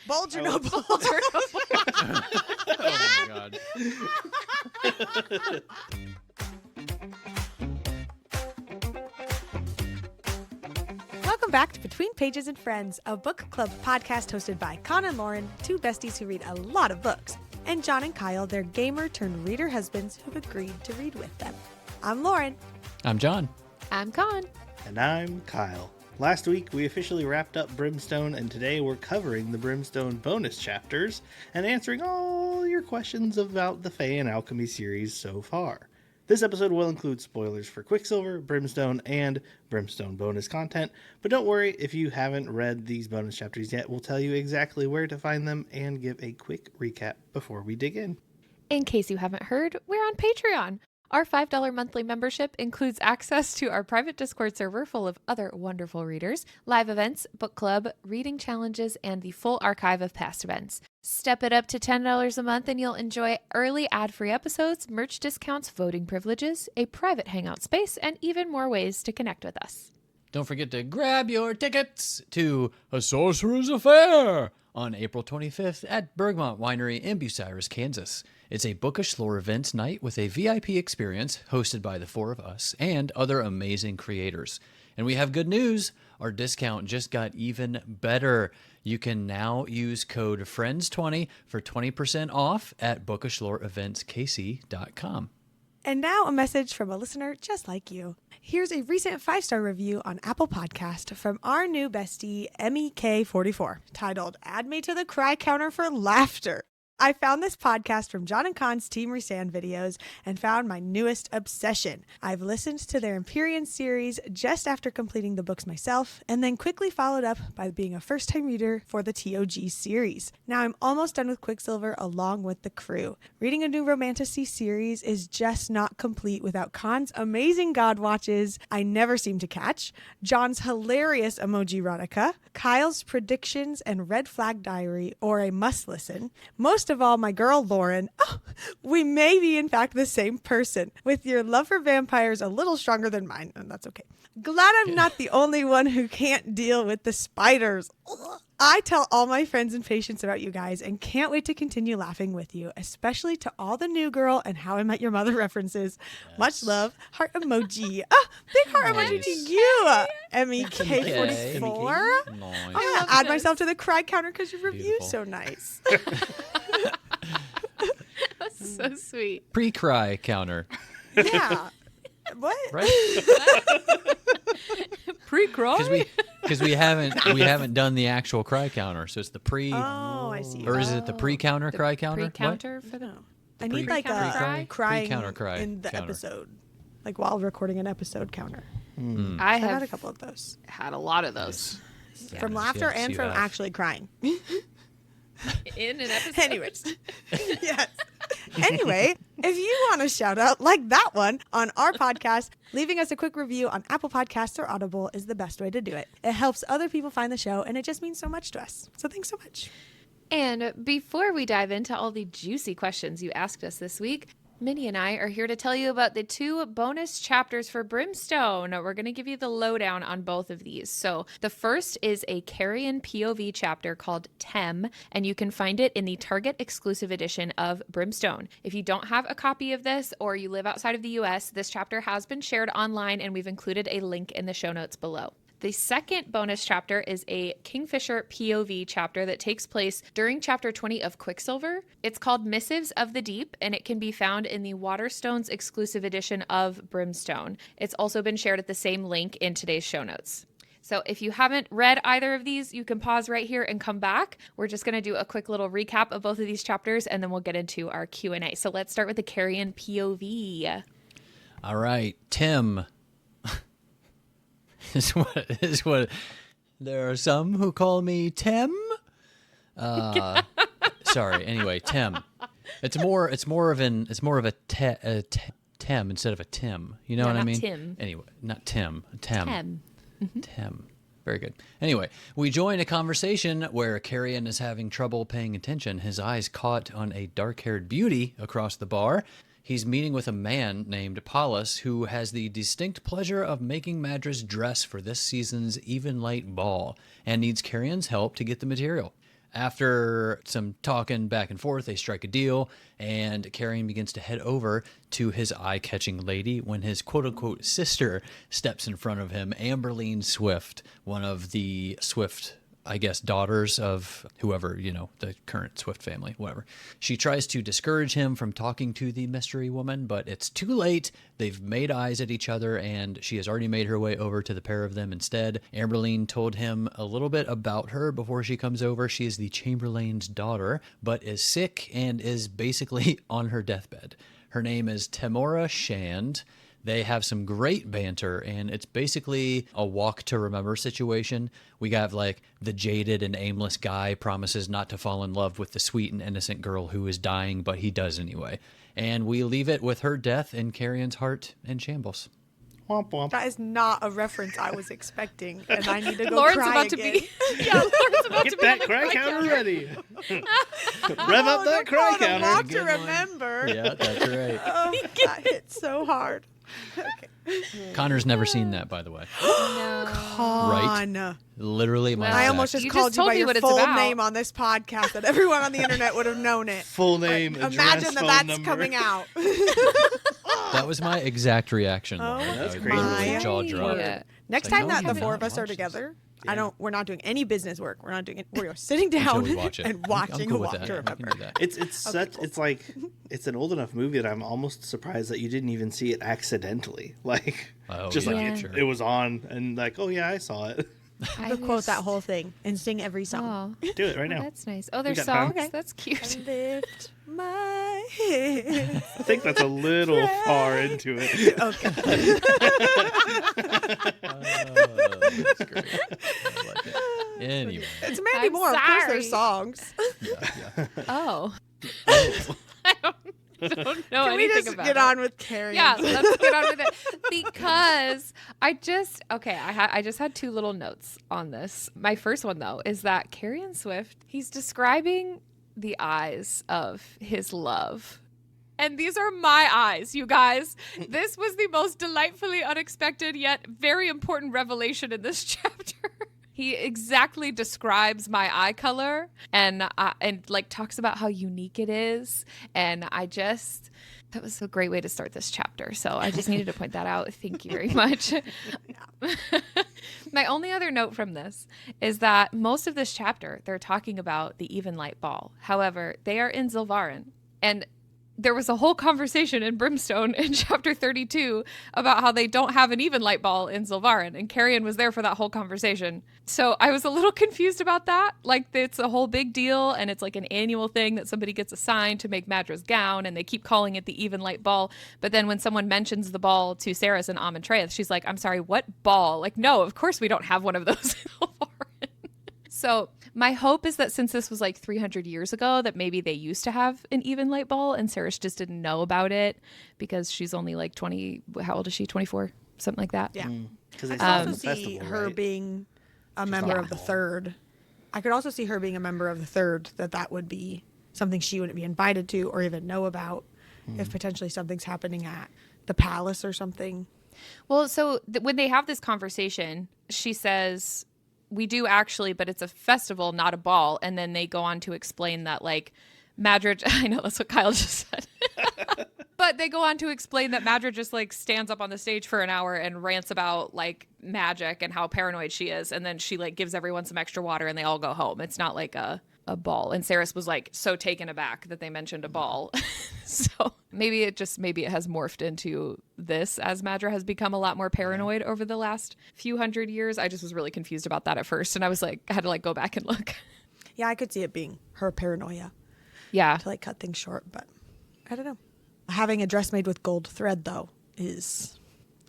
Bulge or no bulge? Oh my god. Welcome back to Between Pages and Friends, a book club podcast hosted by Con and Lauren, two besties who read a lot of books, and John and Kyle, their gamer-turned-reader husbands who've agreed to read with them. I'm Lauren. I'm John. I'm Con. And I'm Kyle. Last week, we officially wrapped up Brimstone, and today we're covering the Brimstone bonus chapters and answering all your questions about the Fae and Alchemy series so far. This episode will include spoilers for Quicksilver, Brimstone, and Brimstone bonus content, but don't worry if you haven't read these bonus chapters yet. We'll tell you exactly where to find them and give a quick recap before we dig in. In case you haven't heard, we're on Patreon. Our $5 monthly membership includes access to our private Discord server full of other wonderful readers, live events, book club, reading challenges, and the full archive of past events. Step it up to $10 a month and you'll enjoy early ad-free episodes, merch discounts, voting privileges, a private hangout space, and even more ways to connect with us. Don't forget to grab your tickets to A Sorcerer's Affair on April 25th at Bergmont Winery in Bucyrus, Kansas. It's a bookish lore event night with a VIP experience hosted by the four of us and other amazing creators. And we have good news. Our discount just got even better. You can now use code FRIENDS20 for 20% off at bookishloreeventskc.com. And now a message from a listener just like you. Here's a recent 5-star review on Apple Podcast from our new bestie, MEK44, titled, "Add Me to the Cry Counter for Laughter." I found this podcast from John and Con's Team Resand videos and found my newest obsession. I've listened to their Empyrean series just after completing the books myself, and then quickly followed up by being a first-time reader for the TOG series. Now I'm almost done with Quicksilver along with the crew. Reading a new Romantasy series is just not complete without Con's amazing God Watches I never seem to catch, John's hilarious emoji erotica, Kyle's predictions and red flag diary, or a must listen. Most of all, my girl Lauren. Oh, we may be in fact the same person, with your love for vampires a little stronger than mine, and that's okay. Glad I'm not the only one who can't deal with the spiders. Ugh. I tell all my friends and patients about you guys and can't wait to continue laughing with you, especially to all the New Girl and How I Met Your Mother references. Yes. Much love. Heart emoji. Oh, big heart emoji to you, MEK44. I'm going to add myself to the cry counter because your review's so nice. That's so sweet. Pre-cry counter. Yeah. What? Right? Pre-cry? Because we haven't done the actual cry counter, so it's the pre. Oh, I see. Or is it the pre-counter cry counter? Pre-counter for the. I need like a crying cry in the counter. episode, like while recording an episode counter. I have have had a couple of those. Had a lot of those. Yes. From laughter Yes, and you from have. actually crying. In an episode. Anyways. Yes. Anyway, if you want a shout out like that one on our podcast, leaving us a quick review on Apple Podcasts or Audible is the best way to do it. It helps other people find the show, and it just means so much to us. So thanks so much. And before we dive into all the juicy questions you asked us this week, Minnie and I are here to tell you about the 2 bonus chapters for Brimstone. We're going to give you the lowdown on both of these. So the first is a Carrion POV chapter called Tem, and you can find it in the Target exclusive edition of Brimstone. If you don't have a copy of this or you live outside of the US, this chapter has been shared online and we've included a link in the show notes below. The second bonus chapter is a Kingfisher POV chapter that takes place during chapter 20 of Quicksilver. It's called Missives of the Deep, and it can be found in the Waterstones exclusive edition of Brimstone. It's also been shared at the same link in today's show notes. So if you haven't read either of these, you can pause right here and come back. We're just going to do a quick little recap of both of these chapters, and then we'll get into our Q&A. So let's start with the Carrion POV. All right, Tim. is what there are some who call me Tim. Sorry. Anyway, Tim. It's more of a Tem instead of a Tim. You know what I mean? Tim. Anyway, not Tim. Tem. Mm-hmm. Tim. Very good. Anyway, we join a conversation where Carrion is having trouble paying attention. His eyes caught on a dark-haired beauty across the bar. He's meeting with a man named Paulus who has the distinct pleasure of making Madras dress for this season's Even Light Ball and needs Carrion's help to get the material. After some talking back and forth, they strike a deal, and Carrion begins to head over to his eye-catching lady when his quote-unquote sister steps in front of him, Amberline Swift, one of the Swift, I guess, daughters of whoever, the current Swift family, whatever. She tries to discourage him from talking to the mystery woman, but it's too late. They've made eyes at each other, and she has already made her way over to the pair of them instead. Amberline told him a little bit about her before she comes over. She is the Chamberlain's daughter, but is sick and is basically on her deathbed. Her name is Tamora Shand. They have some great banter, and it's basically a walk to remember situation. We got like the jaded and aimless guy promises not to fall in love with the sweet and innocent girl who is dying, but he does anyway. And we leave it with her death and Carrion's heart in shambles. Womp womp. That is not a reference I was expecting, and I need to go Lauren's cry about again. to be. Yeah, Lauren's about to Get be on that the cry counter ready. Rev up Oh, that cry don't call it a walk counter. to remember. Yeah, that's right. Oh, that hit so hard. Okay. Connor's never seen that, by the way. No. Con. Literally, my Well, I exact- almost just You called just you told by me your what it's full about. name on this podcast, that everyone on the internet would have known it. Full name, But address, imagine that phone that's number. coming out. That was my exact reaction. Oh, Lauren. that's I was crazy. literally jaw Right. dropped. Yeah. Next It's like, time no, that you the have four not of us are watched this. together, Yeah. we're not doing any business work. We're sitting down Until we watch it. and I'm watching cool a with walk that. to I can remember. do that. It's like it's an old enough movie that I'm almost surprised that you didn't even see it accidentally. Like Oh, just yeah, like sure. it was on and like, oh yeah, I saw it. I I'll quote that just- whole thing and sing every song. Oh, Do it right well, now. that's nice. Oh, there's got time. songs. Okay. That's cute. Lift my head. I think that's a little far into it. Okay. That's great. I like it. Anyway. It's Mandy I'm Moore. Of course, sorry. there's songs. Yeah. Oh. I don't know Can we anything just about get it. on with Carrie? Yeah, let's get on with it. Because I just had two little notes on this. My first one, though, is that Carrion Swift, he's describing the eyes of his love. And these are my eyes, you guys. This was the most delightfully unexpected yet very important revelation in this chapter. He exactly describes my eye color and like talks about how unique it is. And that was a great way to start this chapter. So I just needed to point that out. Thank you very much. My only other note from this is that most of this chapter, they're talking about the Even Light Ball. However, they are in Zilvarin. And there was a whole conversation in Brimstone in chapter 32 about how they don't have an even light ball in Zilvarin, and Carrion was there for that whole conversation. So I was a little confused about that. Like, it's a whole big deal, and it's like an annual thing that somebody gets assigned to make Madra's gown, and they keep calling it the even light ball. But then when someone mentions the ball to Saris and Amontreth, she's like, I'm sorry, what ball? Like, no, of course we don't have one of those in Zilvarin. So my hope is that since this was like 300 years ago, that maybe they used to have an even light ball and Saris just didn't know about it because she's only like 20. How old is she? 24? Something like that. Yeah. Because they I saw it could in also the see festival, her right? being a member not of the a ball. Third. I could also see her being a member of the Third, that would be something she wouldn't be invited to or even know about if potentially something's happening at the palace or something. Well, so when they have this conversation, she says, we do actually, but it's a festival, not a ball. And then they go on to explain that, like, Madrid, I know that's what Kyle just said. But they go on to explain that Madrid just, like, stands up on the stage for an hour and rants about, like, magic and how paranoid she is. And then she, like, gives everyone some extra water and they all go home. It's not like a ball. And Saris was, like, so taken aback that they mentioned a ball. So maybe it has morphed into this as Madra has become a lot more paranoid over the last few hundred years. I just was really confused about that at first. And I was like, I had to, like, go back and look. Yeah, I could see it being her paranoia Yeah. to, like, cut things short, but I don't know. Having a dress made with gold thread, though, is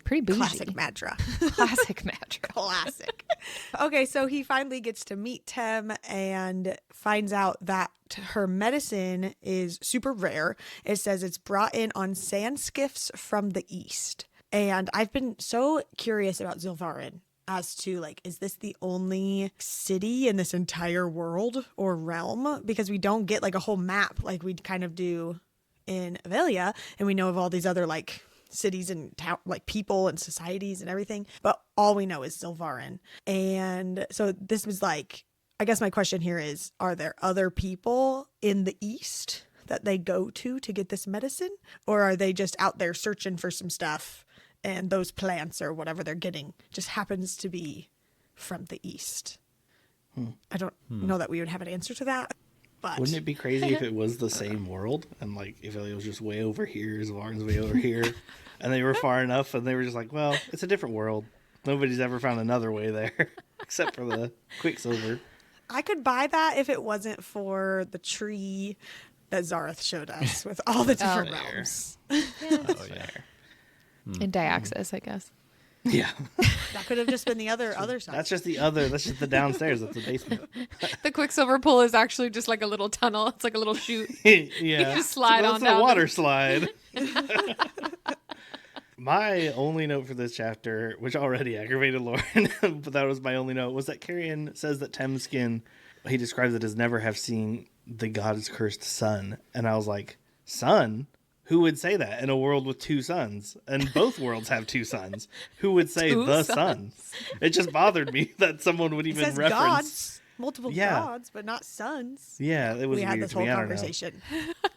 Pretty bougie. classic Madra. Classic Madra. Classic. Okay, so he finally gets to meet Tem and finds out that her medicine is super rare. It says it's brought in on sand skiffs from the east. And I've been so curious about Zilvarin as to, like, is this the only city in this entire world or realm? Because we don't get, like, a whole map like we kind of do in Avelia, and we know of all these other, like, cities and like people and societies and everything, but all we know is Zilvarin. And so this was like I guess my question here is, are there other people in the East that they go to get this medicine? Or are they just out there searching for some stuff and those plants or whatever they're getting just happens to be from the East? I don't know that we would have an answer to that. But Wouldn't it be crazy if it was the same world and like if it was just way over here, Zvarn's way over here, and they were far enough and they were just like, well, it's a different world. Nobody's ever found another way there except for the Quicksilver. I could buy that if it wasn't for the tree that Zareth showed us with all the different realms. Oh, yeah. In Diaxis, I guess. Yeah. That could have just been the other side. That's just the downstairs. That's the basement. The Quicksilver pool is actually just like a little tunnel. It's like a little chute. Yeah. You just slide on That's down a water slide. My only note for this chapter, which already aggravated Lauren, but that was my only note, was that Carrion says that Temskin, he describes it as never have seen the god's cursed sun. And I was like, sun? Who would say that in a world with two suns? And both worlds have two suns. Who would say the sun? It just bothered me that someone would even says reference gods, multiple gods, but not sons. Yeah, it was we weird had this to whole me. conversation.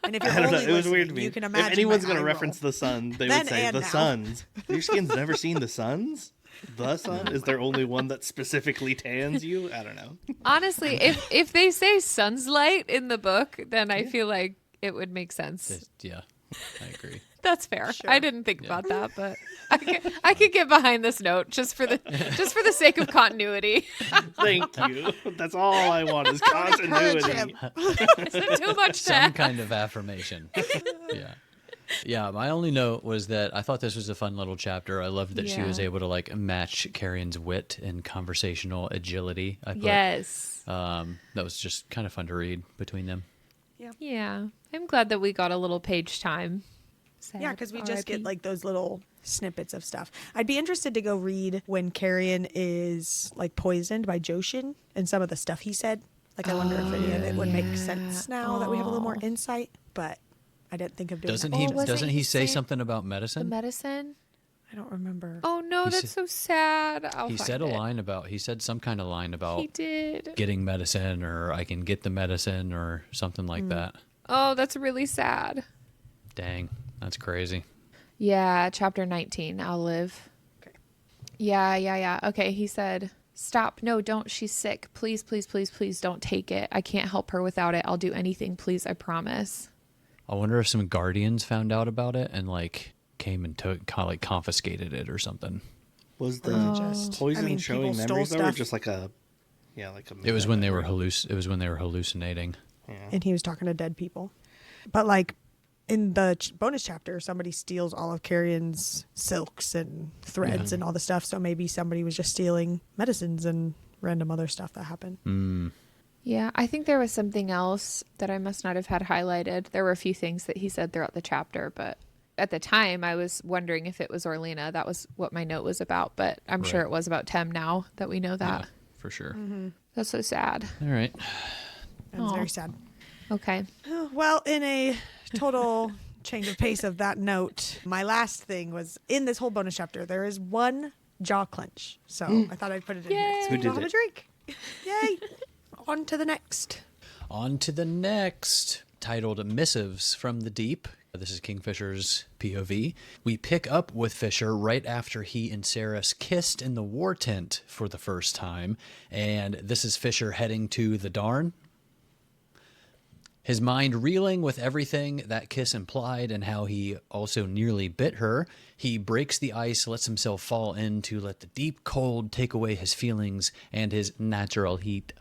And if you're I don't know. only It was listening, weird to me. you can imagine If anyone's going to reference the sun, they Then would say and the now. suns. Your skin's never seen the suns? The sun? Is there only one that specifically tans you? I don't know. Honestly, if they say sun's light in the book, then I feel like it would make sense. Yeah, I agree. That's fair. Sure. I didn't think about that, but I could get behind this note just for the sake of continuity. Thank you. That's all I want is continuity. Is it too much to Some ask? kind of affirmation. Yeah. Yeah, my only note was that I thought this was a fun little chapter. I loved that she was Yeah. able to like match Carrion's wit and conversational agility. I thought Yes. that was just kind of fun to read between them. Yeah. I'm glad that we got a little page time. Sad. Yeah, because we just get RIP. like those little snippets of stuff. I'd be interested to go read when Carrion is like poisoned by Joshin and some of the stuff he said. Like I wonder if any of it would make sense now that we have a little more insight. But I didn't think of doing Doesn't that. he? wasn't Doesn't he he say saying something about the medicine? medicine. I don't remember. Oh no, He that's so sad. I'll He find said a it. line about. He said some kind of line about He did. getting medicine, or I can get the medicine, or something like that. Oh, that's really sad. Dang, that's crazy. Yeah, chapter 19. I'll live. Okay. Yeah. Okay, he said, "Stop. No, don't. She's sick. Please, please, please, please don't take it. I can't help her without it. I'll do anything. Please, I promise." I wonder if some guardians found out about it and like came and like confiscated it or something. Was the just- poison I mean, showing people stole memories though, or stuff. just like a, like a? It was when they were memory? It was when they were hallucinating. And he was talking to dead people. But like in the bonus chapter, somebody steals all of Carrion's silks and threads and all the stuff. So maybe somebody was just stealing medicines and random other stuff that happened. Yeah, I think there was something else that I must not have had highlighted. There were a few things that he said throughout the chapter, but at the time I was wondering if it was Orlena. That was what my note was about, but I'm sure Right. it was about Tem now that we know that. Yeah, for sure. That's so sad. All right. That's Aw. very sad. Okay. Well, in a total change of pace of that note, my last thing was in this whole bonus chapter, there is one jaw clench. So I thought I'd put it in here. So Who we did all have it? a drink. Yay. On to the next. On to the next, titled Missives from the Deep. This is Kingfisher's POV. We pick up with Fisher right after he and Saris kissed in the war tent for the first time, and this is Fisher heading to the Darn. His mind reeling with everything that kiss implied and how he also nearly bit her, he breaks the ice, lets himself fall in to let the deep cold take away his feelings and his natural heat.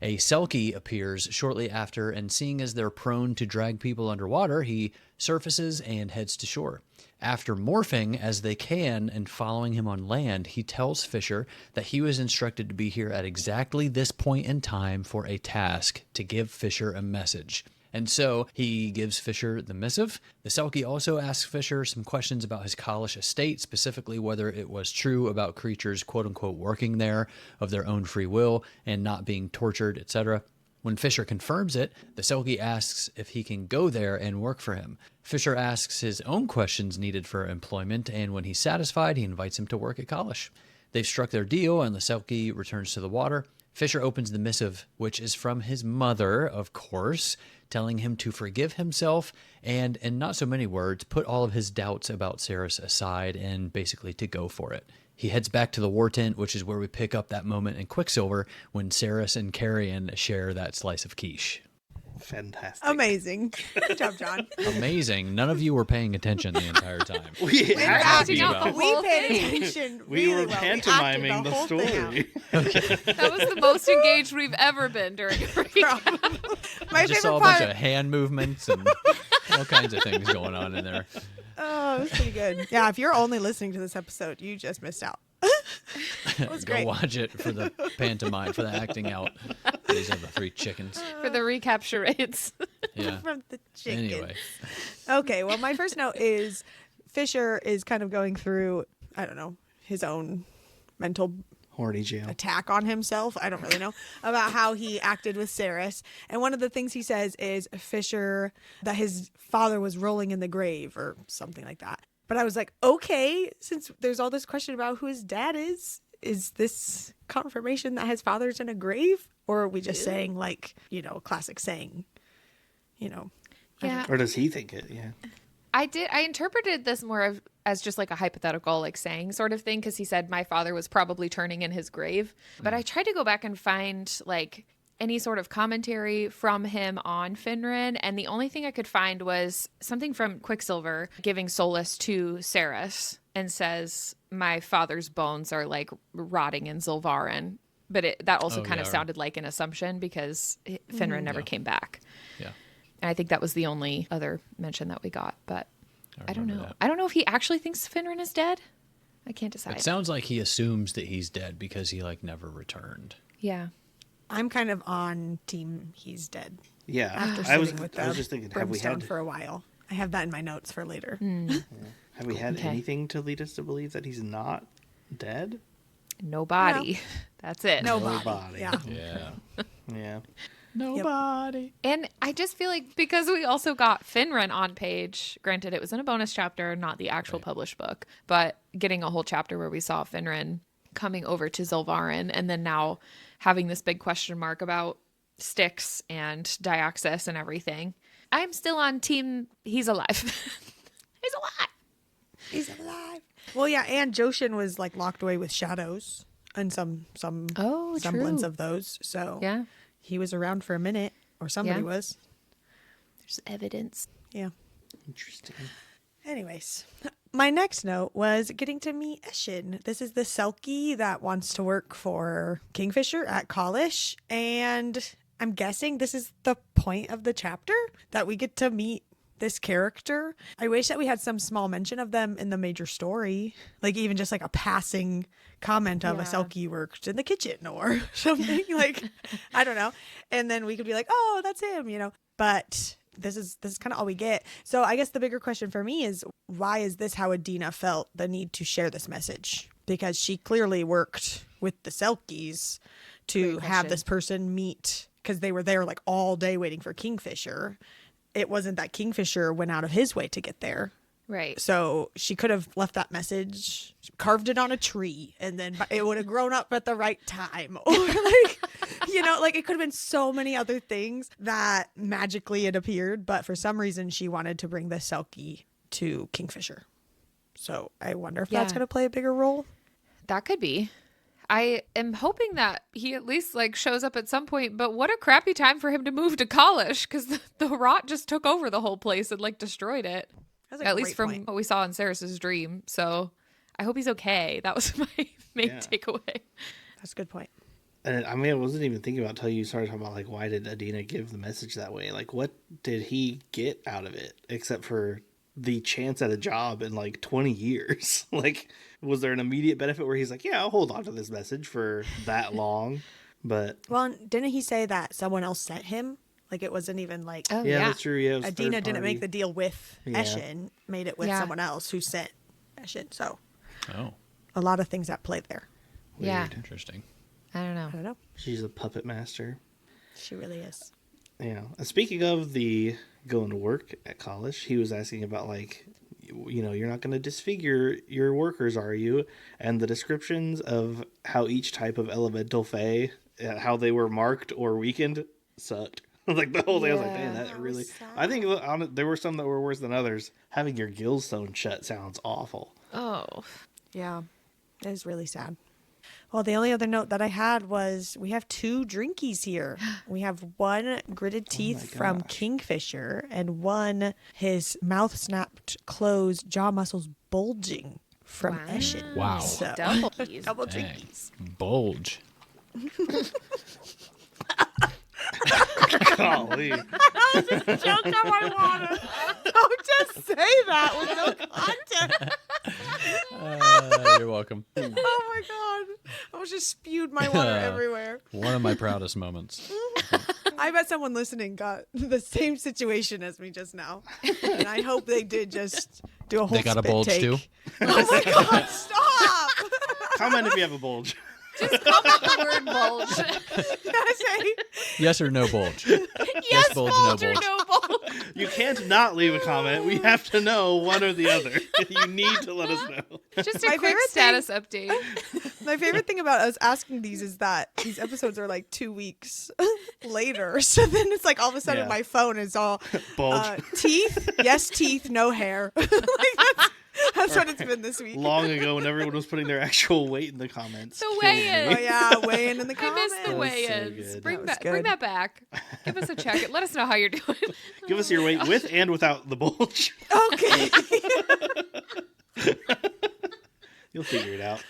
A Selkie appears shortly after, and seeing as they're prone to drag people underwater, he surfaces and heads to shore. After morphing as they can and following him on land, he tells Fisher that he was instructed to be here at exactly this point in time for a task to give Fisher a message. And so he gives Fisher the missive. The Selkie also asks Fisher some questions about his Kalish estate, specifically whether it was true about creatures quote-unquote working there of their own free will and not being tortured, etc. When Fisher confirms it, the Selkie asks if he can go there and work for him. Fisher asks his own questions needed for employment, and when he's satisfied, he invites him to work at Kalish. They've struck their deal, and the Selkie returns to the water. Fisher opens the missive, which is from his mother, of course, telling him to forgive himself and, in not so many words, put all of his doubts about Ceres aside and basically to go for it. He heads back to the war tent, which is where we pick up that moment in Quicksilver when Ceres and Carrion share that slice of quiche. Fantastic. Amazing. Good job, John. Amazing. None of you were paying attention the entire time. We We're had to acting be out the about. whole We paid thing. attention We really were well. pantomiming We the acted whole thing out. story. That was the most engaged we've ever been during a recap. My I just saw favorite a bunch part. of hand movements and all kinds of things going on in there. Oh, it was pretty good. Yeah, if you're only listening to this episode, you just missed out. It was Go great. watch it for the pantomime, for the acting out. These are the three chickens. For the recap charades. Yeah. From the chicken. Anyway, Okay, well, my first note is Fisher is kind of going through, I don't know, his own mental Horny jail. attack on himself. I don't really know about how he acted with Ceres. And one of the things he says is Fisher, that his father was rolling in the grave or something like that. But I was like, okay, since there's all this question about who his dad is this confirmation that his father's in a grave? Or are we just saying like, classic saying, Yeah. Or does he think it? Yeah. I interpreted this more as just like a hypothetical, like saying sort of thing, because he said my father was probably turning in his grave. But I tried to go back and find like any sort of commentary from him on Finran, and the only thing I could find was something from Quicksilver giving solace to Ceres and says my father's bones are like rotting in Zilvarin. But that also kind of sounded like an assumption because Finran never came back. yeah. And I think that was the only other mention that we got, but I don't know. remember that. I don't know if he actually thinks Finran is dead. I can't decide. It sounds like he assumes that he's dead because he like never returned. Yeah. I'm kind of on team he's dead. Yeah. After I was sitting with just thinking, have we Brimstone had for a while. I have that in my notes for later. have we had Okay. anything to lead us to believe that he's not dead? No body. That's it. Nobody. Nobody. Yeah. Yeah. Yeah. Nobody. And I just feel like because we also got Finran on page, granted it was in a bonus chapter, not the actual published book, but getting a whole chapter where we saw Finran coming over to Zilvarin and then now having this big question mark about Styx and Dioxys and everything. I'm still on team he's alive. He's alive. He's alive. Well, yeah, and Joshin was like locked away with shadows and some Oh, semblance true. of those. So Yeah. he was around for a minute, or somebody Yeah. was. There's evidence. Yeah. Interesting. Anyways, my next note was getting to meet Eshin. This is the Selkie that wants to work for Kingfisher at Kalish, and I'm guessing this is the point of the chapter that we get to meet this character. I wish that we had some small mention of them in the major story, like even just like a passing comment of a Yeah. Selkie worked in the kitchen or something. Like, I don't know, and then we could be like, oh, that's him, But this is kind of all we get. So I guess the bigger question for me is, why is this how Adina felt the need to share this message? Because she clearly worked with the Selkies to Great have question. this person meet, because they were there like all day waiting for Kingfisher. It wasn't that Kingfisher went out of his way to get there. Right. So she could have left that message, carved it on a tree, and then it would have grown up at the right time. Or like, it could have been so many other things that magically it appeared. But for some reason, she wanted to bring the Selkie to Kingfisher. So I wonder if that's Yeah. going to play a bigger role. That could be. I am hoping that he at least like shows up at some point, but what a crappy time for him to move to Kalish because the rot just took over the whole place and like destroyed it. That's a At least great from point. what we saw in Ceres's dream. So I hope he's okay. That was my main Yeah. takeaway. That's a good point. And I mean, I wasn't even thinking about until you started talking about like, why did Adina give the message that way? Like, what did he get out of it except for the chance at a job in like 20 years? Like, was there an immediate benefit where he's like, yeah, I'll hold on to this message for that long? But Well, didn't he say that someone else sent him? Like, it wasn't even like Oh, yeah, yeah. that's true. Yeah, it was Adina third didn't make party. the deal with Yeah. Eshin, made it with Yeah. someone else who sent Eshin. So Oh, a lot of things at play there. Yeah. interesting. I don't know. I don't know. She's a puppet master. She really is. Yeah. And speaking of the going to work at college, he was asking about like, you're not going to disfigure your workers, are you? And the descriptions of how each type of elemental fae how they were marked or weakened sucked. Like the whole thing, I was like, dang, that really. sad. I think there were some that were worse than others. Having your gills sewn shut sounds awful. Oh. Yeah, it is really sad. Well, the only other note that I had was we have 2 drinkies here. We have one gritted teeth from gosh. Kingfisher and one his mouth snapped closed, jaw muscles bulging from Eshin. Wow. So, Double keys. double Dang. drinkies. Bulge. Golly. Joke on my water. Don't just say that with no context. You're welcome. Oh my god. I almost just spewed my water everywhere. One of my proudest moments. I bet someone listening got the same situation as me just now. And I hope they did just do a whole They got a spit bulge take. too? Oh my god, stop! Comment if you have a bulge. Just comment the word bulge. Say, Yes or no bulge? Yes, bulge, bulge, no or bulge. no bulge. You can't not leave a comment. We have to know one or the other. You need to let us know. Just My a quick favorite status update. my favorite thing about us asking these is that these episodes are like 2 weeks later. So then it's like all of a sudden Yeah. my phone is all Bulge. teeth, yes, teeth, no hair. Like, that's what it's been this week. Long ago when everyone was putting their actual weight in the comments. The Killed weigh-in. me. Oh yeah, weigh in the I comments. missed the was so weigh-ins. good. Bring That was bring good. that back. Give us a check. Let us know how you're doing. Give us your weight with and without the bulge. Okay. You'll figure it out.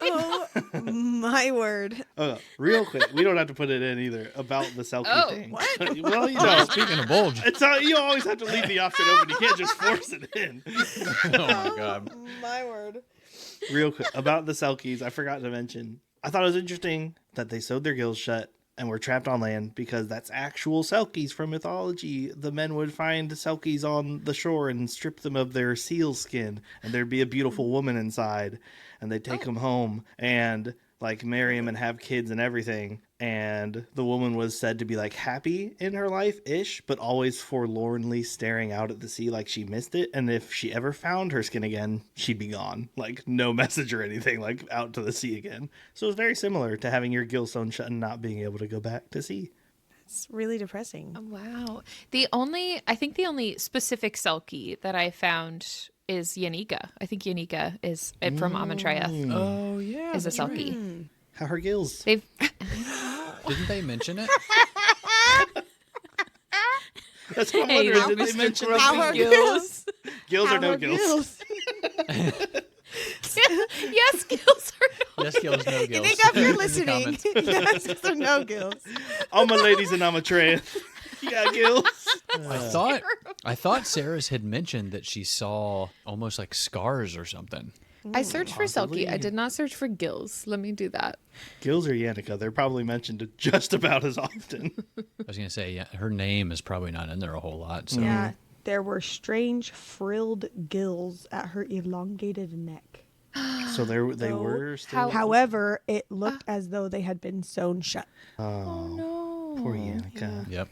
Oh my word. Oh, real quick. We don't have to put it in either about the Selkie Oh, thing. what? Well, you know, Speaking of bulge. it's not, you always have to leave the option open. You can't just force it in. Oh my god. My word. Real quick about the Selkies, I forgot to mention. I thought it was interesting that they sewed their gills shut and were trapped on land because that's actual Selkies from mythology. The men would find Selkies on the shore and strip them of their seal skin, and there'd be a beautiful woman inside, and they'd take them home and like marry him and have kids and everything. And the woman was said to be like happy in her life-ish, but always forlornly staring out at the sea like she missed it. And if she ever found her skin again, she'd be gone. Like no message or anything, like out to the sea again. So it's very similar to having your gill sewn shut and not being able to go back to sea. It's really depressing. Wow. I think the only specific Selkie that I found is Yanika. I think Yanika is from Amatreya. Oh yeah. Is a that's Selkie. right. How her gills? They've Didn't they mention it? That's what I'm Hey, wondering. Did Mr. they mention Grumpy How her Gills. gills or no Our gills? Yes, gills or no. Yes, gills, no You gills. think if you're In the listening, comments. yes or no gills. All my ladies in Amatreya. You got gills? I thought Sarah's had mentioned that she saw almost like scars or something. I searched for Possibly. Selkie. I did not search for gills. Let me do that. Gills or Yannicka, they're probably mentioned just about as often. I was gonna say, yeah, her name is probably not in there a whole lot. So Yeah, there were strange frilled gills at her elongated neck. So they were still. However, it looked as though they had been sewn shut. Oh no. Poor Yannicka. Yep.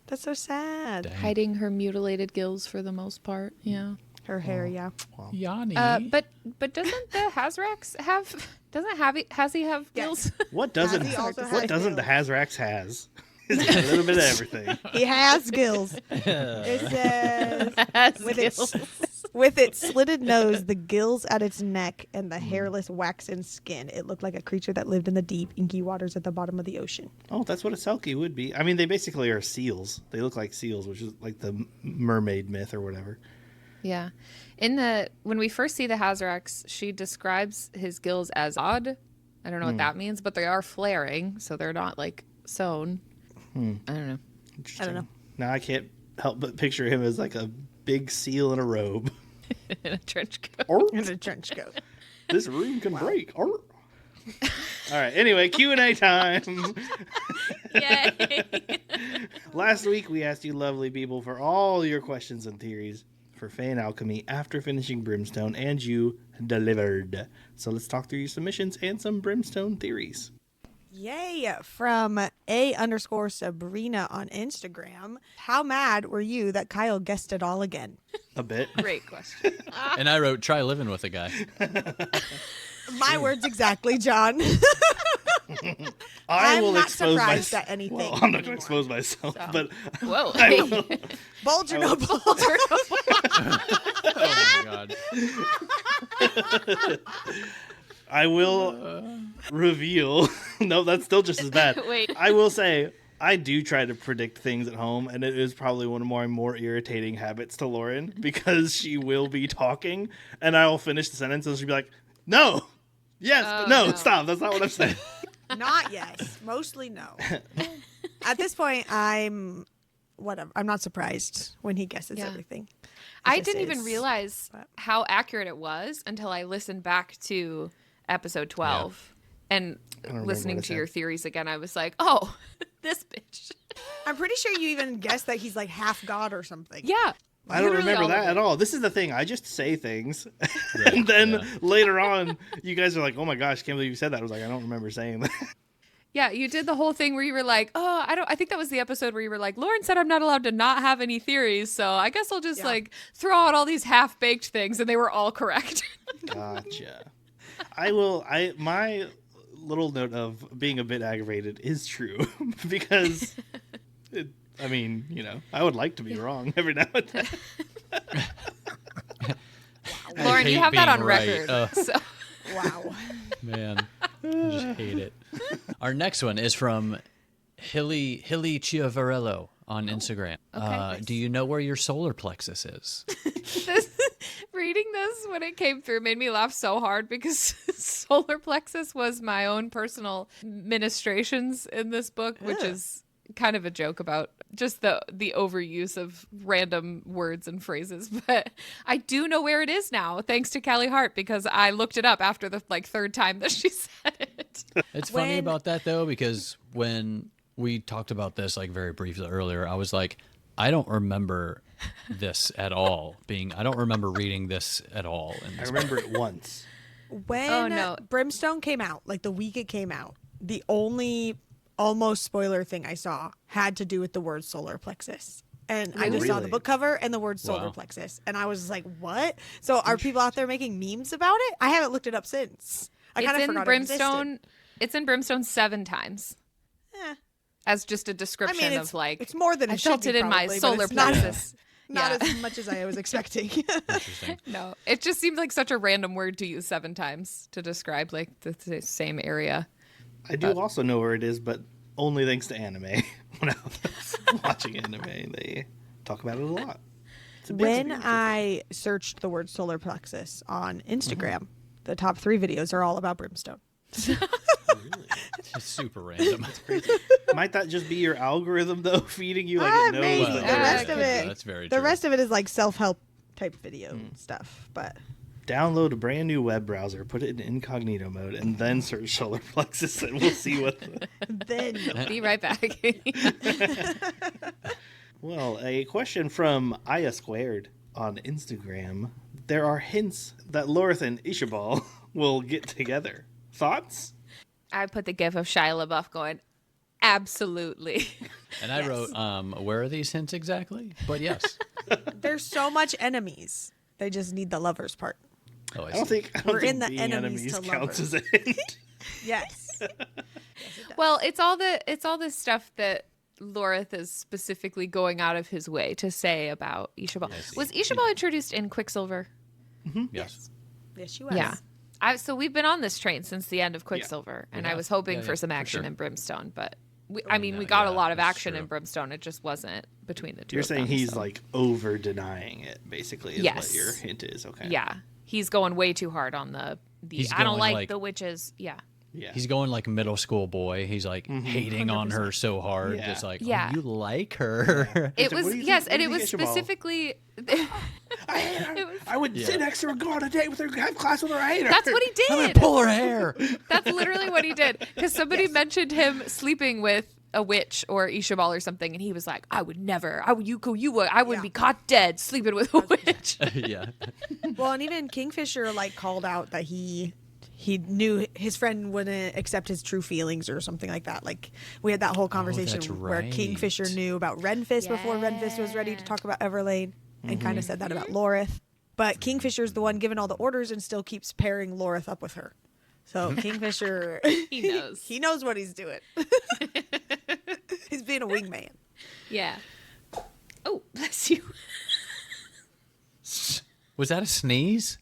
That's so sad. Dang. Hiding her mutilated gills for the most part. Yeah. Her hair, yeah. Yanni. But doesn't the Hazrax have? Doesn't Hazzy have Yes. gills? What doesn't He also what has doesn't the gills. Hazrax has? Is a little bit of everything. He has gills. It says with its slitted nose, the gills at its neck, and the hairless waxen skin. It looked like a creature that lived in the deep, inky waters at the bottom of the ocean. Oh, that's what a Selkie would be. I mean, they basically are seals. They look like seals, which is like the mermaid myth or whatever. Yeah. When we first see the Hazrax, she describes his gills as odd. I don't know what that means, but they are flaring, so they're not like sewn. I don't know. I don't know. Now I can't help but picture him as like a big seal in a robe. In a trench coat. Or In a trench coat. this room can break. Or. All right. Anyway, Q&A time. Yay. Last week we asked you lovely people for all your questions and theories for Fae and Alchemy after finishing Brimstone, and you delivered. So let's talk through your submissions and some Brimstone theories. Yay! From _Sabrina on Instagram. How mad were you that Kyle guessed it all again? A bit. Great question. And I wrote, try living with a guy. My words exactly, John. I I'm will not expose surprised myself. at anything. Well, I'm not going to anymore. expose myself, but Whoa. I will, Bulge or I no will- bulge? Oh my god. I will reveal. No, that's still just as bad. Wait. I will say I do try to predict things at home, and it is probably one of my more irritating habits to Lauren because she will be talking, and I will finish the sentence, and she'll be like, "No, yes, Oh, but no, no. stop. That's not what I'm saying." Not yes. Mostly no. At this point, I'm whatever. I'm not surprised when he guesses Yeah. everything. It I just didn't even is. realize But- how accurate it was until I listened back to episode 12 and remember listening what I to your said. theories again. I was like, oh, this bitch. I'm pretty sure you even guessed that he's like half god or something. Yeah. I don't literally remember all of that it. at all. This is the thing. I just say things, Right, and then yeah. later on, you guys are like, "Oh my gosh, can't believe you said that." I was like, "I don't remember saying that." Yeah, you did the whole thing where you were like, "Oh, I think that was the episode where you were like, Lauren said I'm not allowed to not have any theories, so I guess I'll just Yeah. like throw out all these half-baked things," and they were all correct. Gotcha. My little note of being a bit aggravated is true because, I mean, I would like to be wrong every now and then. Lauren, you hate have that being on right. record. So Wow. Man, I just hate it. Our next one is from Hilly Chiavarello on Instagram. nice. Do you know where your solar plexus is? reading this when it came through made me laugh so hard because solar plexus was my own personal ministrations in this book, which is kind of a joke about just the overuse of random words and phrases. But I do know where it is now, thanks to Callie Hart, because I looked it up after the third time that she said it. It's funny When- about that though, because when we talked about this like very briefly earlier, I was like, I don't remember this at all. I don't remember reading this at all. In I this remember it once. When Oh, no. Brimstone came out, like the week it came out, the only almost spoiler thing I saw had to do with the word solar plexus. And I just saw the Really? book cover and the word solar Wow. plexus. And I was like, what? So are people out there making memes about it? I haven't looked it up since. I kind of It's in forgot Brimstone. It's in Brimstone 7 times. It existed. As just a I description mean, of like, it's more than I it should felt be, it in my probably, but solar it's not- plexus. Not Yeah. as much as I was expecting. Interesting. No, it just seemed like such a random word to use 7 times to describe like the same area. I do also know where it is, but only thanks to anime. When I was watching anime, they talk about it a lot. It's a When beautiful I searched the word solar plexus on Instagram, the top 3 videos are all about Brimstone. It's super random. thing. Might that just be your algorithm though, feeding you like it knows Maybe. that The Yeah, rest it of could it, be. That's very the true. rest of it is like self-help type video stuff. But Download a brand new web browser, put it in incognito mode, and then search solar plexus, and we'll see what. then Be right back. Well, a question from Aya Squared on Instagram. There are hints that Lorith and Ishabal will get together. Thoughts? I put the gif of Shia LaBeouf going, absolutely. And I wrote, where are these hints exactly? But yes. there's so much enemies. They just need the lovers part. Oh, I I don't see. think We're think in the being enemies to counts lovers. as a hint. Yes. Well, it's all the stuff that Lorith is specifically going out of his way to say about Ishabal. I see. Was Ishabal introduced in Quicksilver? Yes. Yes, she was. Yeah. So we've been on this train since the end of Quicksilver, and I have. was hoping Yeah, for yeah, some for action sure. in Brimstone, but we no, got a yeah, lot of that's action true. in Brimstone. It just wasn't between the two. You're of saying them, he's so. like over denying it, basically, is Yes. what your hint is. Okay. Yeah, he's going way too hard on the. He's I don't going, like like- the witches. Yeah. Yeah. He's going like middle school boy. He's like hating on her so hard. Yeah. Just like, Yeah. oh, you like her. It What was do you yes, think- and it what do was you think, Ishabal? specifically. I hate her. It was- I would sit next to her, go on a date with her, have class with her. I hate her. That's what he I'm did. gonna pull her hair. That's literally what he did. Because somebody mentioned him sleeping with a witch or Ishabal or something, and he was like, "I would never. I would Yeah. be caught dead sleeping with a witch." Yeah. Well, and even Kingfisher like called out that he knew his friend wouldn't accept his true feelings or something like that. Like we had that whole conversation that's where right. Kingfisher knew about Renfist before Renfist was ready to talk about Everlane, and kind of said that about Lorith. But Kingfisher's the one giving all the orders and still keeps pairing Lorith up with her. So Kingfisher, He knows. he knows what he's doing. He's being a wingman. Yeah. Oh, bless you. Was that a sneeze?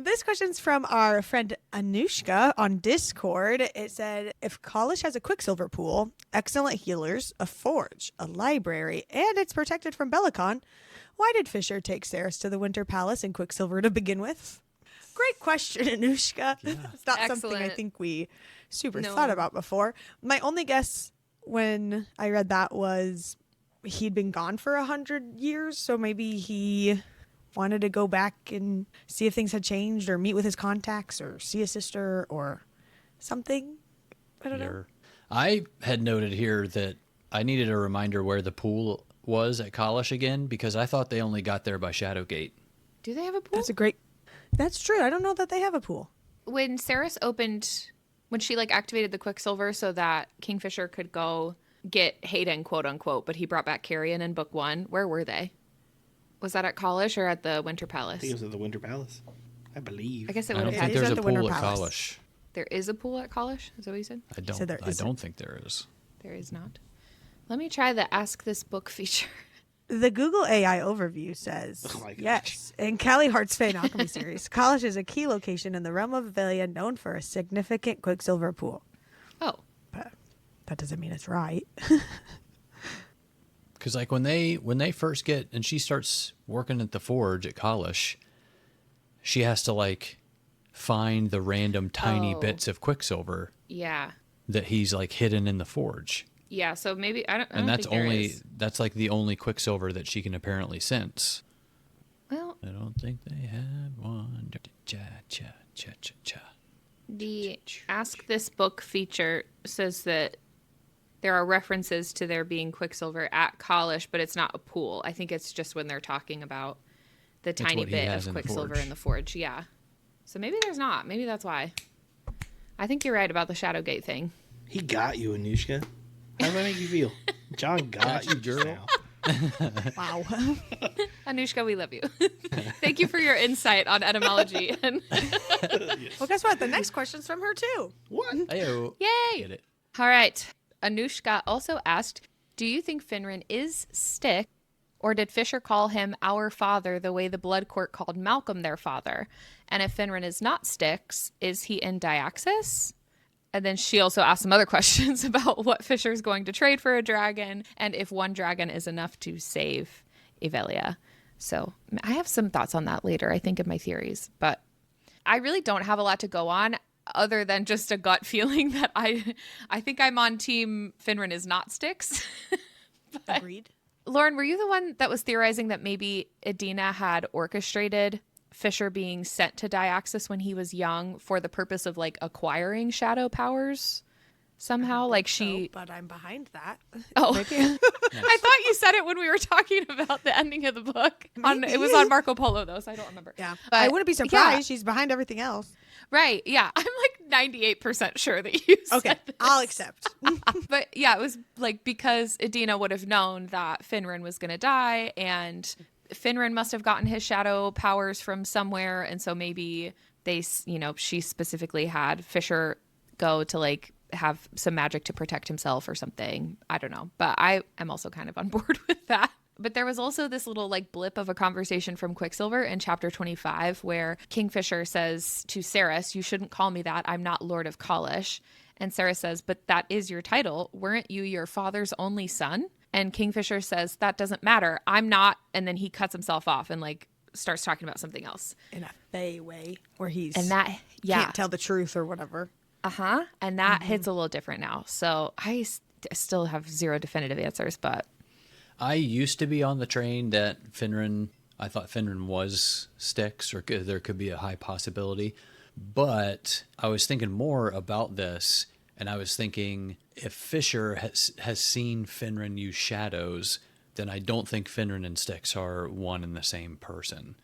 This question's from our friend Anushka on Discord. It said, if College has a Quicksilver pool, excellent healers, a forge, a library, and it's protected from Bellicon, why did Fisher take Ceres to the Winter Palace in Quicksilver to begin with? Great question, Anushka. It's not something I Excellent. think we super No. thought about before. My only guess when I read that was he'd been gone for 100 years, so maybe he wanted to go back and see if things had changed or meet with his contacts or see a sister or something. I don't know. I had noted here that I needed a reminder where the pool was at Kalish again because I thought they only got there by Shadowgate. Do they have a pool? That's true. I don't know that they have a pool. When Ceres opened, when she like activated the Quicksilver so that Kingfisher could go get Hayden, quote unquote, but he brought back Carrion in book 1, where were they? Was that at Kalish or at the Winter I Palace? think it was at the Winter Palace. I believe. I guess it I would don't have think had Is there's at a the Winter pool at Palace. Kalish. There is a pool at Kalish? Is that what you said? I said there don't. I isn't. don't think there is. There is not. Let me try the Ask This Book feature. The Google AI overview says, Oh my gosh. yes, in Callie Hart's Fae and Alchemy Series, College is a key location in the realm of Avelia known for a significant Quicksilver pool. Oh, But that doesn't mean it's right. Because like when they first get and she starts working at the forge at Kalish, she has to like find the random tiny Oh. bits of Quicksilver yeah. that he's like hidden in the forge. Yeah, so maybe, I don't And that's think there only is. that's like the only Quicksilver that she can apparently sense. Well, I don't think they had one. Cha cha cha cha cha. the Ask This Book feature says that there are references to there being Quicksilver at Kalish, but it's not a pool. I think it's just when they're talking about the That's tiny what he bit has of in the Quicksilver forge. in the forge. Yeah. So maybe there's not. Maybe that's why. I think you're right about the Shadowgate thing. He got you, Anushka. How does that make you feel? John got you, girl. girl. Wow. Anushka, we love you. Thank you for your insight on etymology. And Well, guess what? The next question's from her, too. What? Ayo. yay! Get it. All right. Anushka also asked, do you think Finran is Stick, or did Fisher call him our father the way the Blood Court called Malcolm their father? And if Finran is not Styx, is he in Diaxis? And then she also asked some other questions about what Fisher's going to trade for a dragon and if one dragon is enough to save Avelia. So I have some thoughts on that later, I think, in my theories. But I really don't have a lot to go on other than just a gut feeling that I think I'm on team Finran is not Styx. Agreed. Lauren, were you the one that was theorizing that maybe Edina had orchestrated Fisher being sent to Diaxis when he was young for the purpose of like acquiring shadow powers somehow? Like she. But I'm behind that. Oh, Maybe. I thought you said it when we were talking about the ending of the book. It was on Marco Polo though, so I don't remember. Yeah. But, I wouldn't be yeah. surprised. She's behind everything else. Right. Yeah. I'm like 98% sure that you Okay. said this. I'll accept. But yeah, it was like because Edina would have known that Finran was going to die and Finran must have gotten his shadow powers from somewhere. And so maybe they, she specifically had Fisher go to like have some magic to protect himself or something. I don't know. But I am also kind of on board with that. But there was also this little like blip of a conversation from Quicksilver in chapter 25 where Kingfisher says to Ceres, you shouldn't call me that. I'm not Lord of Kalish. And Ceres says, but that is your title. Weren't you your father's only son? And Kingfisher says, that doesn't matter. I'm not. And then he cuts himself off and like starts talking about something else. In a Fae way where he's And that, yeah. can't tell the truth or whatever. Uh-huh. And that hits a little different now. So I still have zero definitive answers, but. I used to be on the train that Finran, I thought Finran was Styx, or there could be a high possibility. But I was thinking more about this, and I was thinking if Fisher has seen Finran use shadows, then I don't think Finran and Styx are one and the same person.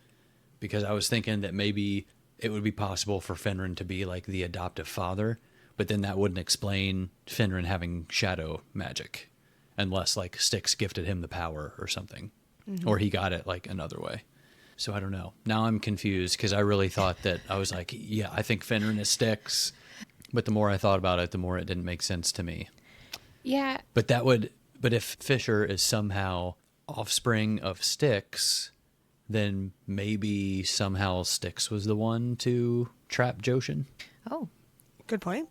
Because I was thinking that maybe it would be possible for Finran to be like the adoptive father, but then that wouldn't explain Finran having shadow magic. Unless like Styx gifted him the power or something, or he got it like another way. So I don't know. Now I'm confused because I really thought that I was like, yeah, I think Finran is Styx. But the more I thought about it, the more it didn't make sense to me. Yeah. But if Fisher is somehow offspring of Styx, then maybe somehow Styx was the one to trap Joshin. Oh. Good point.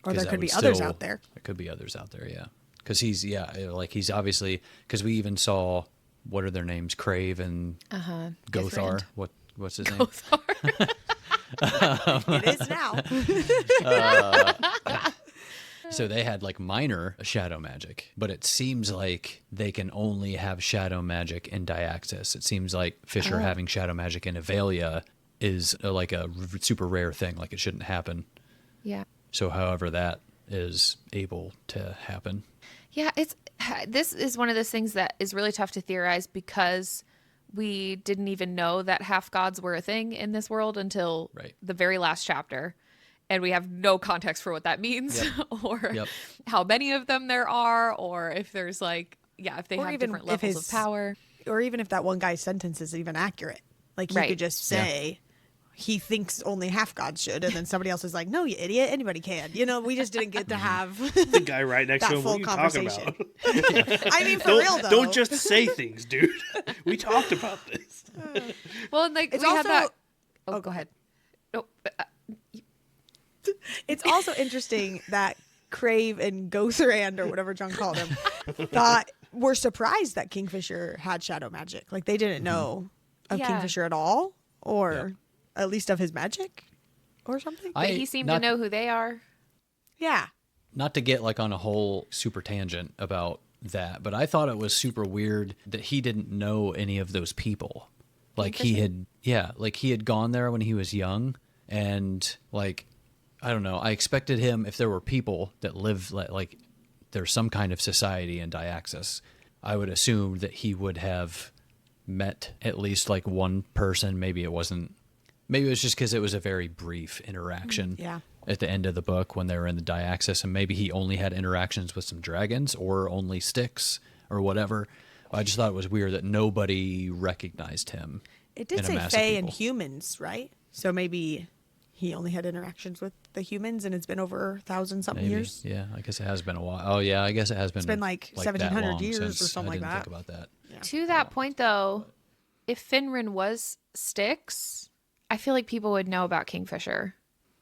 Or 'Cause there that could be would others still- out there. There could be others out there, yeah. Because he's obviously, because we even saw, what are their names? Crave and Gothar. Githrind. What's his name? It is now. So they had like minor shadow magic, but it seems like they can only have shadow magic in Diaxis. It seems like Fisher having shadow magic in Avelia is like a super rare thing, like it shouldn't happen. Yeah. So however that is able to happen. Yeah, this is one of those things that is really tough to theorize because we didn't even know that half gods were a thing in this world until the very last chapter. And we have no context for what that means or how many of them there are, or if there's if they have different levels of power. Or even if that one guy's sentence is even accurate. Like he could just say he thinks only half gods should, and then somebody else is like, no, you idiot, anybody can. We just didn't get to have The guy right next to him, what are you talking about? I mean, for real though. Don't just say things, dude. We talked about this. Well, and It's we also. had that. Oh, go ahead. Oh, It's also interesting that Crave and Gothrand, or whatever John called him, were surprised that Kingfisher had shadow magic. Like they didn't know of Kingfisher at all, or at least of his magic, or something. but he seemed to know who they are. Yeah. Not to get like on a whole super tangent about that, but I thought it was super weird that he didn't know any of those people. Like he had gone there when he was young, and like, I don't know. I expected him, if there were people that live like there's some kind of society in Diaxis, I would assume that he would have met at least like one person. Maybe it was just because it was a very brief interaction at the end of the book when they were in the Diaxis, and maybe he only had interactions with some dragons or only Styx or whatever. I just thought it was weird that nobody recognized him. It did say Fae and humans, right? So maybe he only had interactions with the humans, and it's been over 1,000-something years. Yeah, I guess it has been a while. Oh, yeah, I guess it has been. It's been like 1,700 years or something like that. I didn't think about that. Yeah. To that point, though, if Finran was Styx, I feel like people would know about Kingfisher.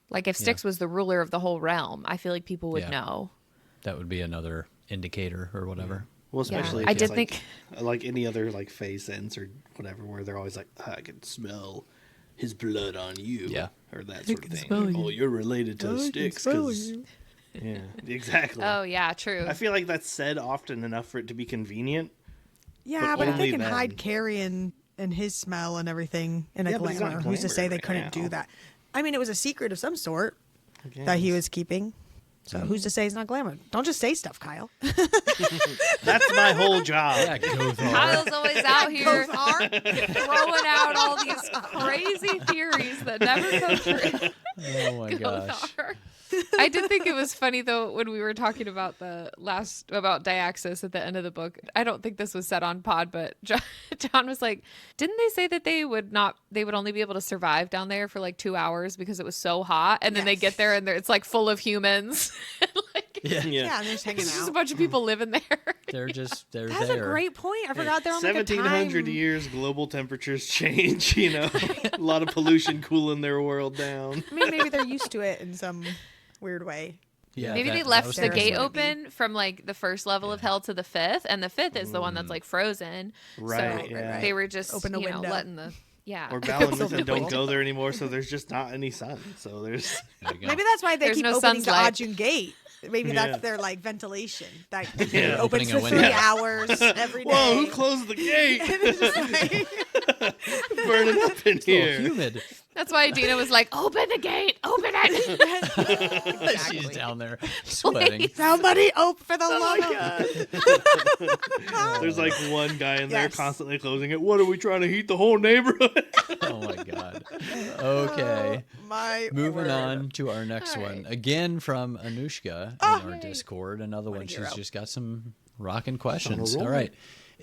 Like if Styx was the ruler of the whole realm, I feel like people would know. That would be another indicator or whatever. Well, especially I if did it's think like any other like Fae sense or whatever, where they're always like, I can smell his blood on you, or that sort of thing. Oh, you're related to Styx, because exactly. Oh yeah, true. I feel like that's said often enough for it to be convenient. Yeah, but if they only can then. hide Carrion and his smell and everything in a Yeah, but he's not glamour, who's to say they glamour right couldn't do now. that? I mean, it was a secret of some sort that he was keeping. So who's to say he's not glamour? Don't just say stuff, Kyle. That's my whole job. Yeah, Gothar. Kyle's always out here Gothar? throwing out all these crazy theories that never come true. Oh my gosh. Gothar. I did think it was funny though when we were talking about about Diaxis at the end of the book. I don't think this was said on pod, but John was like, "Didn't they say that they would only be able to survive down there for like 2 hours because it was so hot?" And then they get there and it's like full of humans. Yeah, and they're just hanging It's just a out. bunch of people living there. They're That's there. a great point. I forgot they're on like a 1,700 time. years, global temperatures change. A lot of pollution cooling their world down. I mean, maybe they're used to it in some weird way. Yeah, Maybe they that left was the what I was gate thinking. open from like the first level of hell to the fifth, and the fifth is the one that's like frozen. Right, So yeah. they were just Open a window. letting the Or Balan don't go there anymore, so there's just not any sun. So there's There you go. Maybe that's why they There's keep no opening sun's the light. Ajun Gate. Maybe Yeah. that's their like ventilation that Yeah. opens Opening a for 3 window. hours every day. whoa, who closed the gate? It's just like- Burning up in It's a here. little humid. That's why Dina was like, "Open the gate, open it." She's down there sweating. Somebody open for the love of There's like one guy in there Yes. constantly closing it. What are we trying to heat the whole neighborhood? Oh my god. Okay. my Moving word. on to our next All one. right. again from Anushka in our Yay. Discord. Another one. a She's hero. just got some Rocking questions. roll. All right.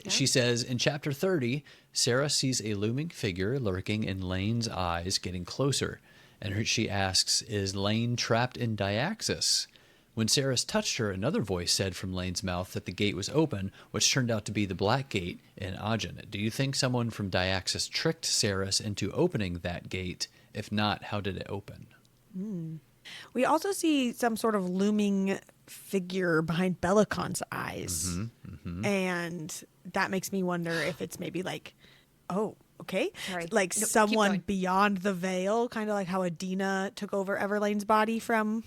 She says, in chapter 30, Sarah sees a looming figure lurking in Lane's eyes, getting closer. And she asks, is Lane trapped in Diaxis? When Sarah's touched her, another voice said from Lane's mouth that the gate was open, which turned out to be the Black Gate in Ajin. Do you think someone from Diaxis tricked Saris into opening that gate? If not, how did it open? We also see some sort of looming figure behind Belicon's eyes. And that makes me wonder if it's maybe like, oh, okay. Sorry. Like No, keep someone going. beyond the veil, kind of like how Adina took over Everlane's body from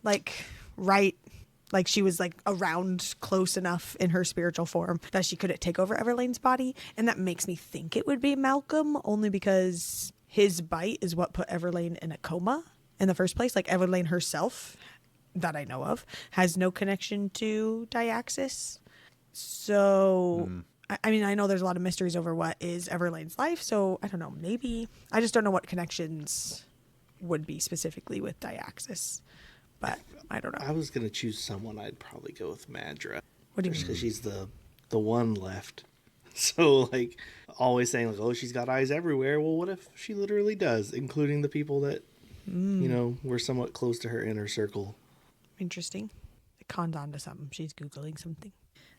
like like she was like around close enough in her spiritual form that she couldn't take over Everlane's body. And that makes me think it would be Malcolm, only because his bite is what put Everlane in a coma in the first place. Like Everlane herself, that I know of, has no connection to Diaxis. So, I mean, I know there's a lot of mysteries over what is Everlane's life. So I don't know, maybe, I just don't know what connections would be specifically with Diaxis. But I don't know. I was going to choose someone. I'd probably go with Madra. What do you Just mean? because she's the one left. So, like, always saying, like, oh, she's got eyes everywhere. Well, what if she literally does, including the people that, you know, were somewhat close to her inner circle? Interesting. It conned on to something. She's Googling something.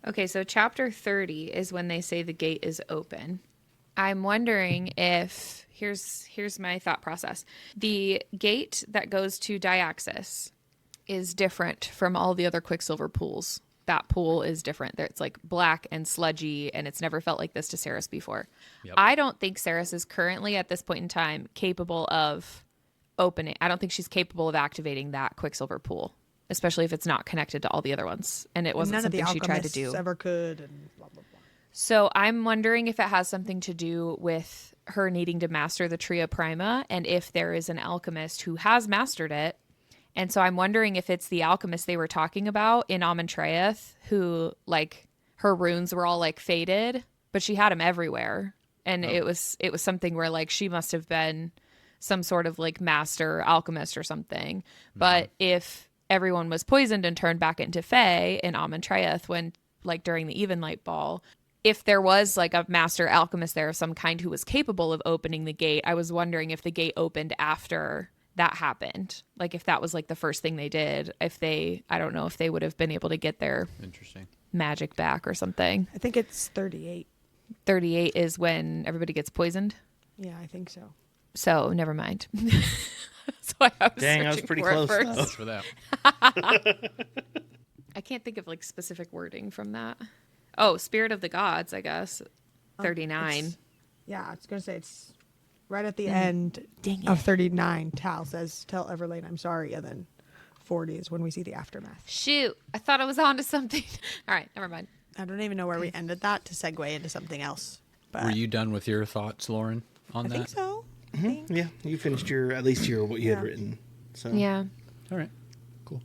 Okay, so chapter 30 is when they say the gate is open. I'm wondering if, here's my thought process. The gate that goes to Diaxis is different from all the other Quicksilver pools. That pool is different. It's like black and sludgy, and it's never felt like this to Saris before. Yep. I don't think Saris is currently, at this point in time, capable of opening. I don't think she's capable of activating that Quicksilver pool, especially if it's not connected to all the other ones. And it wasn't None of the something she tried to alchemists do. ever could, and blah, blah, blah. So I'm wondering if it has something to do with her needing to master the Tria Prima, and if there is an alchemist who has mastered it. And so I'm wondering if it's the alchemist they were talking about in Amentraeth, who, like, her runes were all like faded, but she had them everywhere. And it was something where, like, she must have been some sort of like master alchemist or something. But if everyone was poisoned and turned back into Fae in Amentraeth when, like, during the Even Light Ball, if there was like a master alchemist there of some kind who was capable of opening the gate, I was wondering if the gate opened after that happened. Like, if that was like the first thing they did, I don't know if they would have been able to get their Interesting. magic back or something. I think it's 38. 38 is when everybody gets poisoned. Yeah, I think so. So never mind. So I was Dang, I was searching pretty for it close, first. though. Thanks for that. I can't think of like specific wording from that. Oh, Spirit of the Gods, I guess. 39. Yeah, I was going to say it's right at the end Dang of it. 39. Tal says, tell Everlane I'm sorry. And then 40 is when we see the aftermath. Shoot, I thought I was onto something. All right, never mind. I don't even know where we ended that to segue into something else. But Were you done with your thoughts, Lauren, on I that? think so. Yeah, you finished at least what you had written. So Yeah. All right. Cool.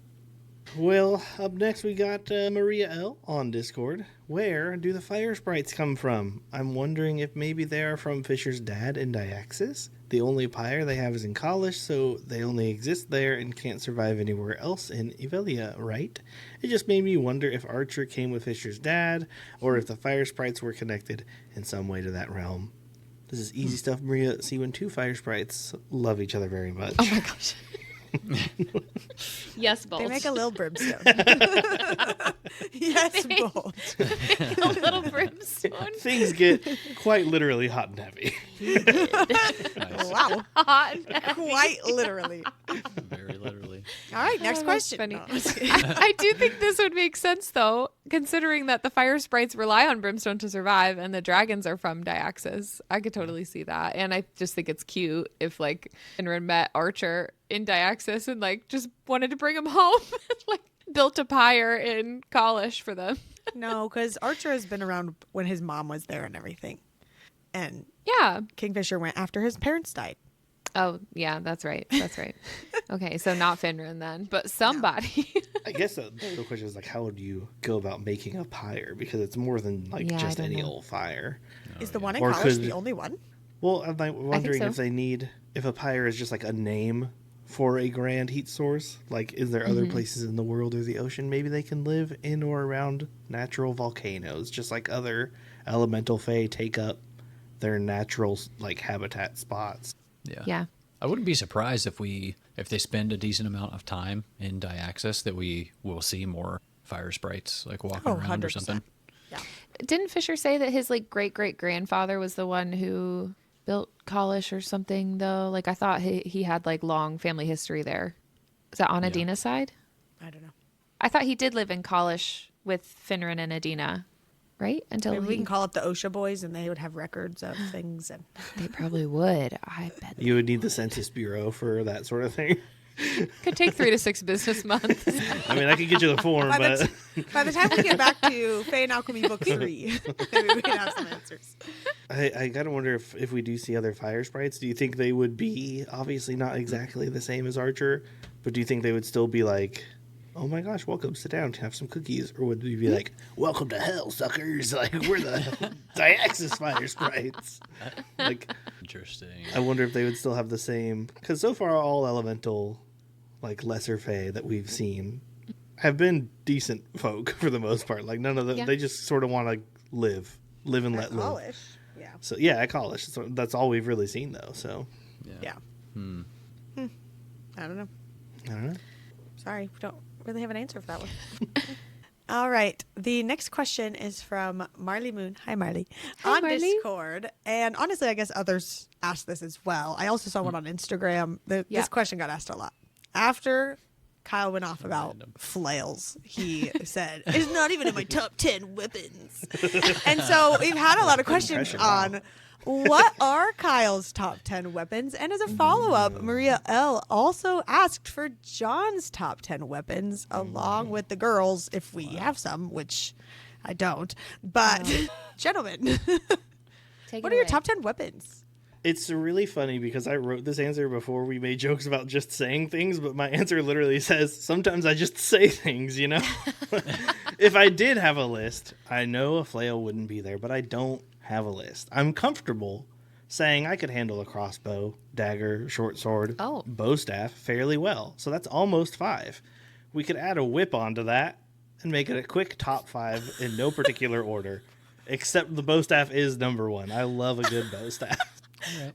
Well, up next we got Maria L. on Discord. Where do the fire sprites come from? I'm wondering if maybe they are from Fisher's dad in Diaxis. The only pyre they have is in Kalish, so they only exist there and can't survive anywhere else in Evelia, right? It just made me wonder if Archer came with Fisher's dad, or if the fire sprites were connected in some way to that realm. This is easy stuff, Maria. See, when two fire sprites love each other very much. Oh my gosh. Yes, both. They make a little brimstone. Yes, both. a little brimstone. Things get quite literally hot and heavy. Nice. Wow. Hot. Quite literally. Very literally. All right, next Oh, that's question. funny. No, I'm just kidding. I do think this would make sense, though, considering that the fire sprites rely on brimstone to survive and the dragons are from Diaxis. I could totally see that. And I just think it's cute if, like, Enrin met Archer in Diaxis and, like, just wanted to bring him home. Like, built a pyre in Kalish for them. No, because Archer has been around when his mom was there and everything. And Yeah. Kingfisher went after his parents died. Oh, yeah, that's right. That's right. Okay, so not Finran then, but somebody. I guess the real question is, like, how would you go about making a pyre? Because it's more than, like, Yeah, I just don't any know. old fire. Is the one in Or college could- the only one? Well, I'm like wondering so. if they need, if a pyre is just like a name for a grand heat source? Like, is there other places in the world or the ocean maybe they can live in or around natural volcanoes, just like other elemental fae take up their natural like habitat spots? Yeah. I wouldn't be surprised if they spend a decent amount of time in Diaxis that we will see more fire sprites like walking around or 100%. something. Yeah. Didn't Fisher say that his like great great grandfather was the one who built Kalish or something though? Like I thought he had like long family history there. Is that on Yeah. Adina's side? I don't know. I thought he did live in Kalish with Finneran and Adina, right? Until Maybe we can call up the OSHA boys and they would have records of things. And they probably would. I bet You would need the Census Bureau for that sort of thing. could take 3 to 6 business months. I mean, I could get you the form, by but the time we get back to Fae and Alchemy Book 3, maybe we can have some answers. I gotta wonder if we do see other fire sprites, do you think they would be obviously not exactly the same as Archer, but do you think they would still be like, oh my gosh, welcome, sit down, have some cookies? Or would you be like, welcome to hell, suckers? Like, we're the Diaxis fire sprites. Like, Interesting. I wonder if they would still have the same, because so far all elemental, like lesser fae that we've seen have been decent folk for the most part. Like none of them, Yeah. they just sort of want to live and let live. Polish. Yeah. So yeah, at college, so that's all we've really seen though. So Yeah. I don't know. I don't know. Sorry, we don't really have an answer for that one. All right. The next question is from Marley Moon. Hi, Marley. Hi, on Marley. Discord. And honestly, I guess others asked this as well. I also saw one on Instagram. Yeah. This question got asked a lot. After Kyle went off about flails, he said, it's not even in my top 10 weapons. And so we've had a lot of questions Impression, wow. on what are Kyle's top 10 weapons? And as a follow-up, Maria L. also asked for John's top 10 weapons along with the girls, if we have some, which I don't. But, gentlemen, Take what it are your away. top 10 weapons? It's really funny because I wrote this answer before we made jokes about just saying things, but my answer literally says, sometimes I just say things, you know? If I did have a list, I know a flail wouldn't be there, but I don't have a list. I'm comfortable saying I could handle a crossbow, dagger, short sword, bow staff fairly well. So that's almost 5. We could add a whip onto that and make it a quick top 5 in no particular order, except the bow staff is number 1. I love a good bow staff.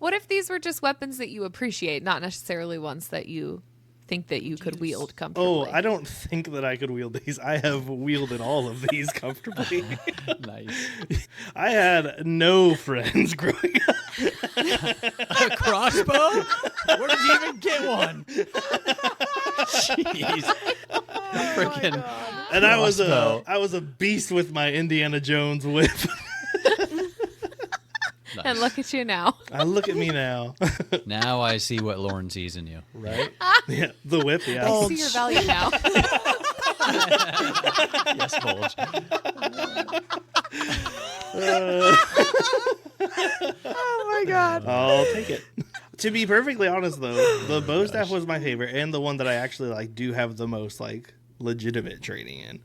What if these were just weapons that you appreciate, not necessarily ones that you think that you could wield comfortably? Oh, I don't think that I could wield these. I have wielded all of these comfortably. Nice. I had no friends growing up. A crossbow? Where did you even get one? Jeez. Freaking. And I was Crossbow. a beast with my Indiana Jones whip. And look at you now. I look at me now. Now I see what Lauren sees in you. Right? Yeah, the whip, yeah. I see your value now. Yes, Bulge. Oh, my God. I'll take it. To be perfectly honest, though, the bow staff was my favorite and the one that I actually like do have the most like legitimate training in.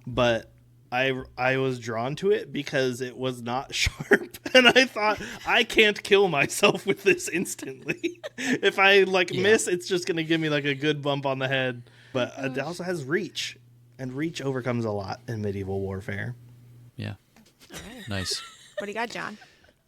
But I was drawn to it because it was not sharp, and I thought I can't kill myself with this instantly. If I miss, it's just gonna give me like a good bump on the head. But it also has reach, and reach overcomes a lot in medieval warfare. Yeah. Nice. What do you got, John?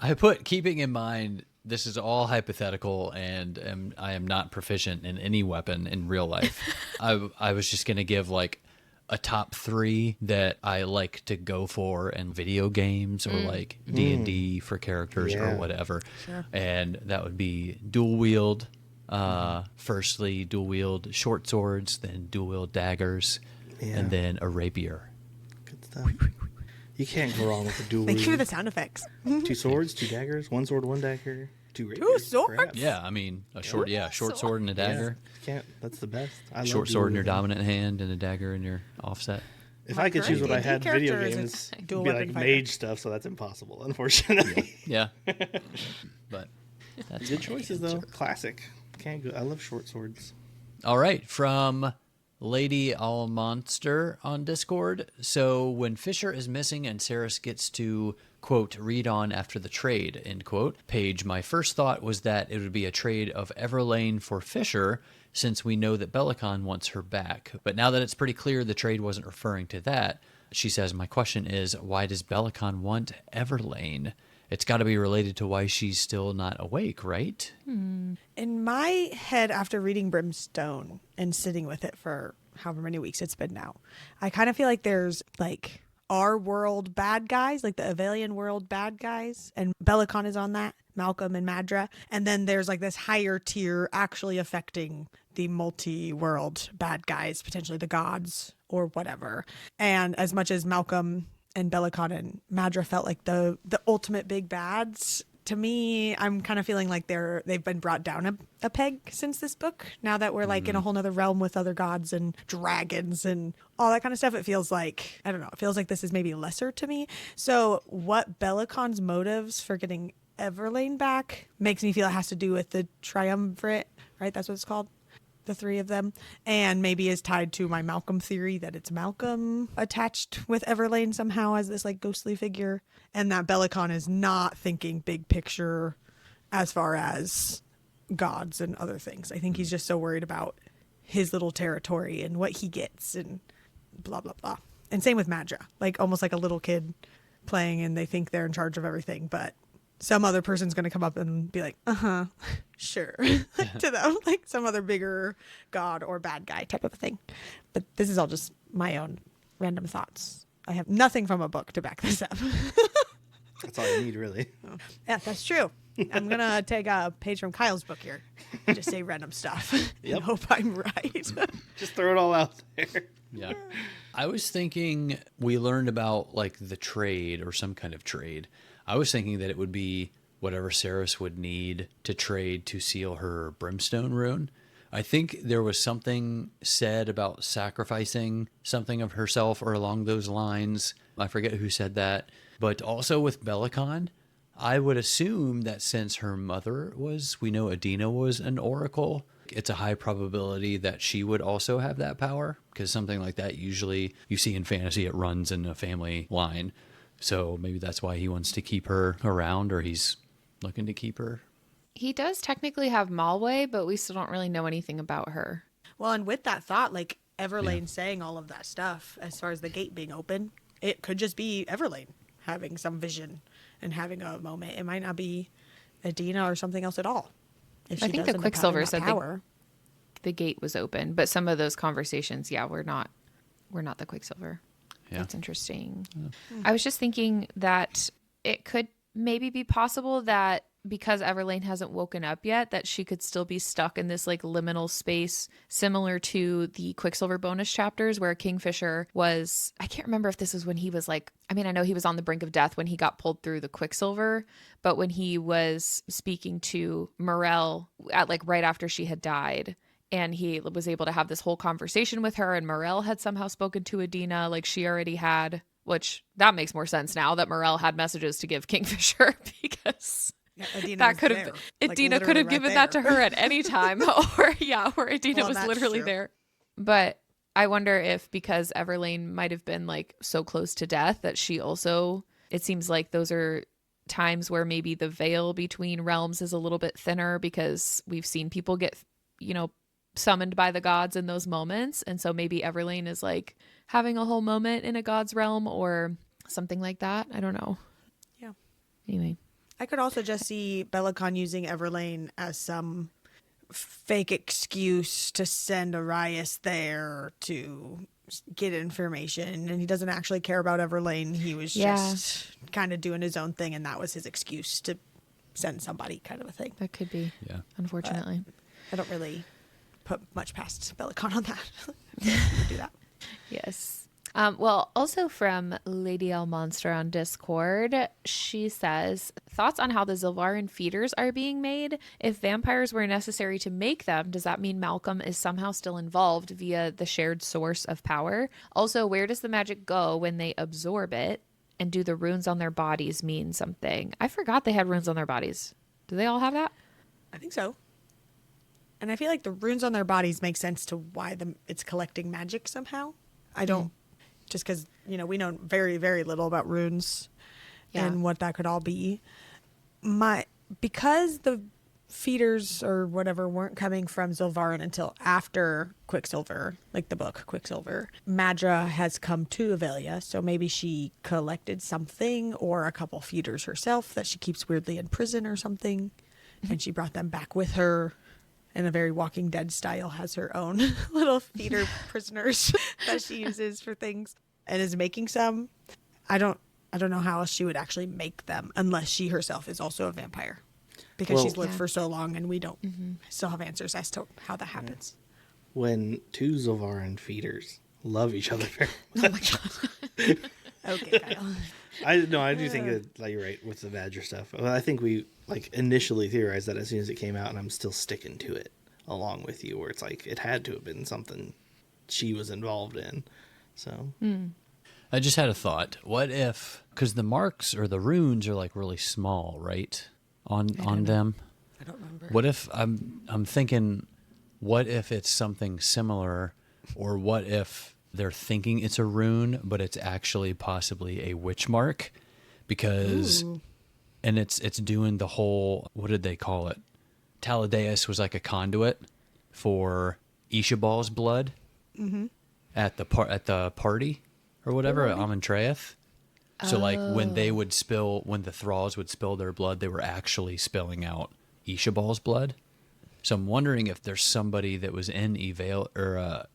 I put, keeping in mind, this is all hypothetical and I am not proficient in any weapon in real life. I was just going to give like a top 3 that I like to go for in video games or like D&D for characters or whatever. Sure. And that would be dual wield. Firstly, dual wield short swords, then dual wield daggers, and then a rapier. Good stuff. You can't go wrong with a dual Thank you for wield. the sound effects. 2 swords, 2 daggers, 1 sword, 1 dagger, 2 rapiers. 2 swords? perhaps. Yeah, I mean, a short sword and a dagger. You can't. That's the best. I love Short dual sword in your wielding. dominant hand and a dagger in your offset. If I could choose what I D&D had in video character is a games, it'd dual be weapon like fighter. mage stuff, so that's impossible, unfortunately. Yeah. But that's Good my choices, answer. though. Classic. Can't go. I love short swords. All right, from Lady All Monster on Discord. So when Fisher is missing and Saris gets to, quote, read on after the trade, end quote, page, my first thought was that it would be a trade of Everlane for Fisher, since we know that Bellicon wants her back. But now that it's pretty clear the trade wasn't referring to that, she says, my question is, why does Bellicon want Everlane? It's got to be related to why she's still not awake, right? In my head, after reading Brimstone and sitting with it for however many weeks it's been now, I kind of feel like there's like our world bad guys, like the Avalian world bad guys, and Bellicon is on that, Malcolm and Madra. And then there's like this higher tier actually affecting the multi-world bad guys, potentially the gods or whatever. And as much as Malcolm and Bellicon and Madra felt like the ultimate big bads, to me, I'm kind of feeling like they've been brought down a peg since this book. Now that we're like in a whole nother realm with other gods and dragons and all that kind of stuff, it feels like, I don't know, it feels like this is maybe lesser to me. So what Bellicon's motives for getting Everlane back makes me feel it has to do with the triumvirate, right? That's what it's called. The three of them, and maybe is tied to my Malcolm theory that it's Malcolm attached with Everlane somehow as this like ghostly figure, and that Bellicon is not thinking big picture as far as gods and other things. I think he's just so worried about his little territory and what he gets and blah blah blah. And same with Madra, like almost like a little kid playing and they think they're in charge of everything, but some other person's going to come up and be like, sure, to them, like some other bigger god or bad guy type of a thing. But this is all just my own random thoughts. I have nothing from a book to back this up. That's all you need, really. Yeah, that's true. I'm going to take a page from Kyle's book here and just say random stuff and hope I'm right. Just throw it all out there. Yeah. I was thinking we learned about like the trade or some kind of trade. I was thinking that it would be whatever Ceres would need to trade to seal her brimstone rune. I think there was something said about sacrificing something of herself or along those lines. I forget who said that. But also with Bellicon, I would assume that since her mother we know Adina was an oracle, it's a high probability that she would also have that power, because something like that usually you see in fantasy, it runs in a family line. So maybe that's why he wants to keep her around, or he's looking to keep her. He does technically have Malway, but we still don't really know anything about her. Well, and with that thought, like Everlane saying all of that stuff as far as the gate being open, it could just be Everlane having some vision and having a moment. It might not be Adina or something else at all. If I think the Quicksilver said the gate was open, but some of those conversations, we're not the Quicksilver. Yeah. That's interesting. Yeah. I was just thinking that it could maybe be possible that because Everlane hasn't woken up yet, that she could still be stuck in this like liminal space similar to the Quicksilver bonus chapters where Kingfisher was, I can't remember if this was when he was like, I mean, I know he was on the brink of death when he got pulled through the Quicksilver, but when he was speaking to Morel at like right after she had died, and he was able to have this whole conversation with her, and Morel had somehow spoken to Adina like she already had, which that makes more sense now that Morel had messages to give Kingfisher because that could have Adina could have given that to her at any time, or Adina was literally there. But I wonder if because Everlane might have been like so close to death that she also, it seems like those are times where maybe the veil between realms is a little bit thinner because we've seen people get, summoned by the gods in those moments. And so maybe Everlane is like having a whole moment in a god's realm or something like that. I don't know. Yeah. Anyway. I could also just see Bellicon using Everlane as some fake excuse to send Arias there to get information. And he doesn't actually care about Everlane. He was just kind of doing his own thing. And that was his excuse to send somebody, kind of a thing. That could be. Yeah. Unfortunately. But I don't really put much past Bellicon on that. Do that. Yes. Well, also from Lady L Monster on Discord, she says, thoughts on how the Zilvarin feeders are being made? If vampires were necessary to make them, does that mean Malcolm is somehow still involved via the shared source of power? Also, where does the magic go when they absorb it? And do the runes on their bodies mean something? I forgot they had runes on their bodies. Do they all have that? I think so. And I feel like the runes on their bodies make sense to why it's collecting magic somehow. I don't, just because, we know very, very little about runes and what that could all be. Because the feeders or whatever weren't coming from Zilvarin until after Quicksilver, like the book Quicksilver. Madra has come to Avelia, so maybe she collected something or a couple feeders herself that she keeps weirdly in prison or something, and she brought them back with her. In a very Walking Dead style, has her own little feeder prisoners that she uses for things and is making some. I don't know how else she would actually make them unless she herself is also a vampire, because she's lived for so long and we don't still have answers as to how that happens. When two Zilvarin feeders love each other very much. Oh my god. Okay, Kyle. I do think that, like, you're right with the Badger stuff. Well, I think we initially theorized that as soon as it came out, and I'm still sticking to it along with you, where it's like it had to have been something she was involved in. So I just had a thought. What if, because the marks or the runes are like really small, right, on them? I don't remember. What if I'm thinking, what if it's something similar, or what if they're thinking it's a rune, but it's actually possibly a witch mark, because, and it's doing the whole, what did they call it? Taladeus was like a conduit for Ishabal's blood at the party or whatever at Amontreath. So like when the thralls would spill their blood, they were actually spilling out Ishabal's blood. So I'm wondering if there's somebody that was in Evalia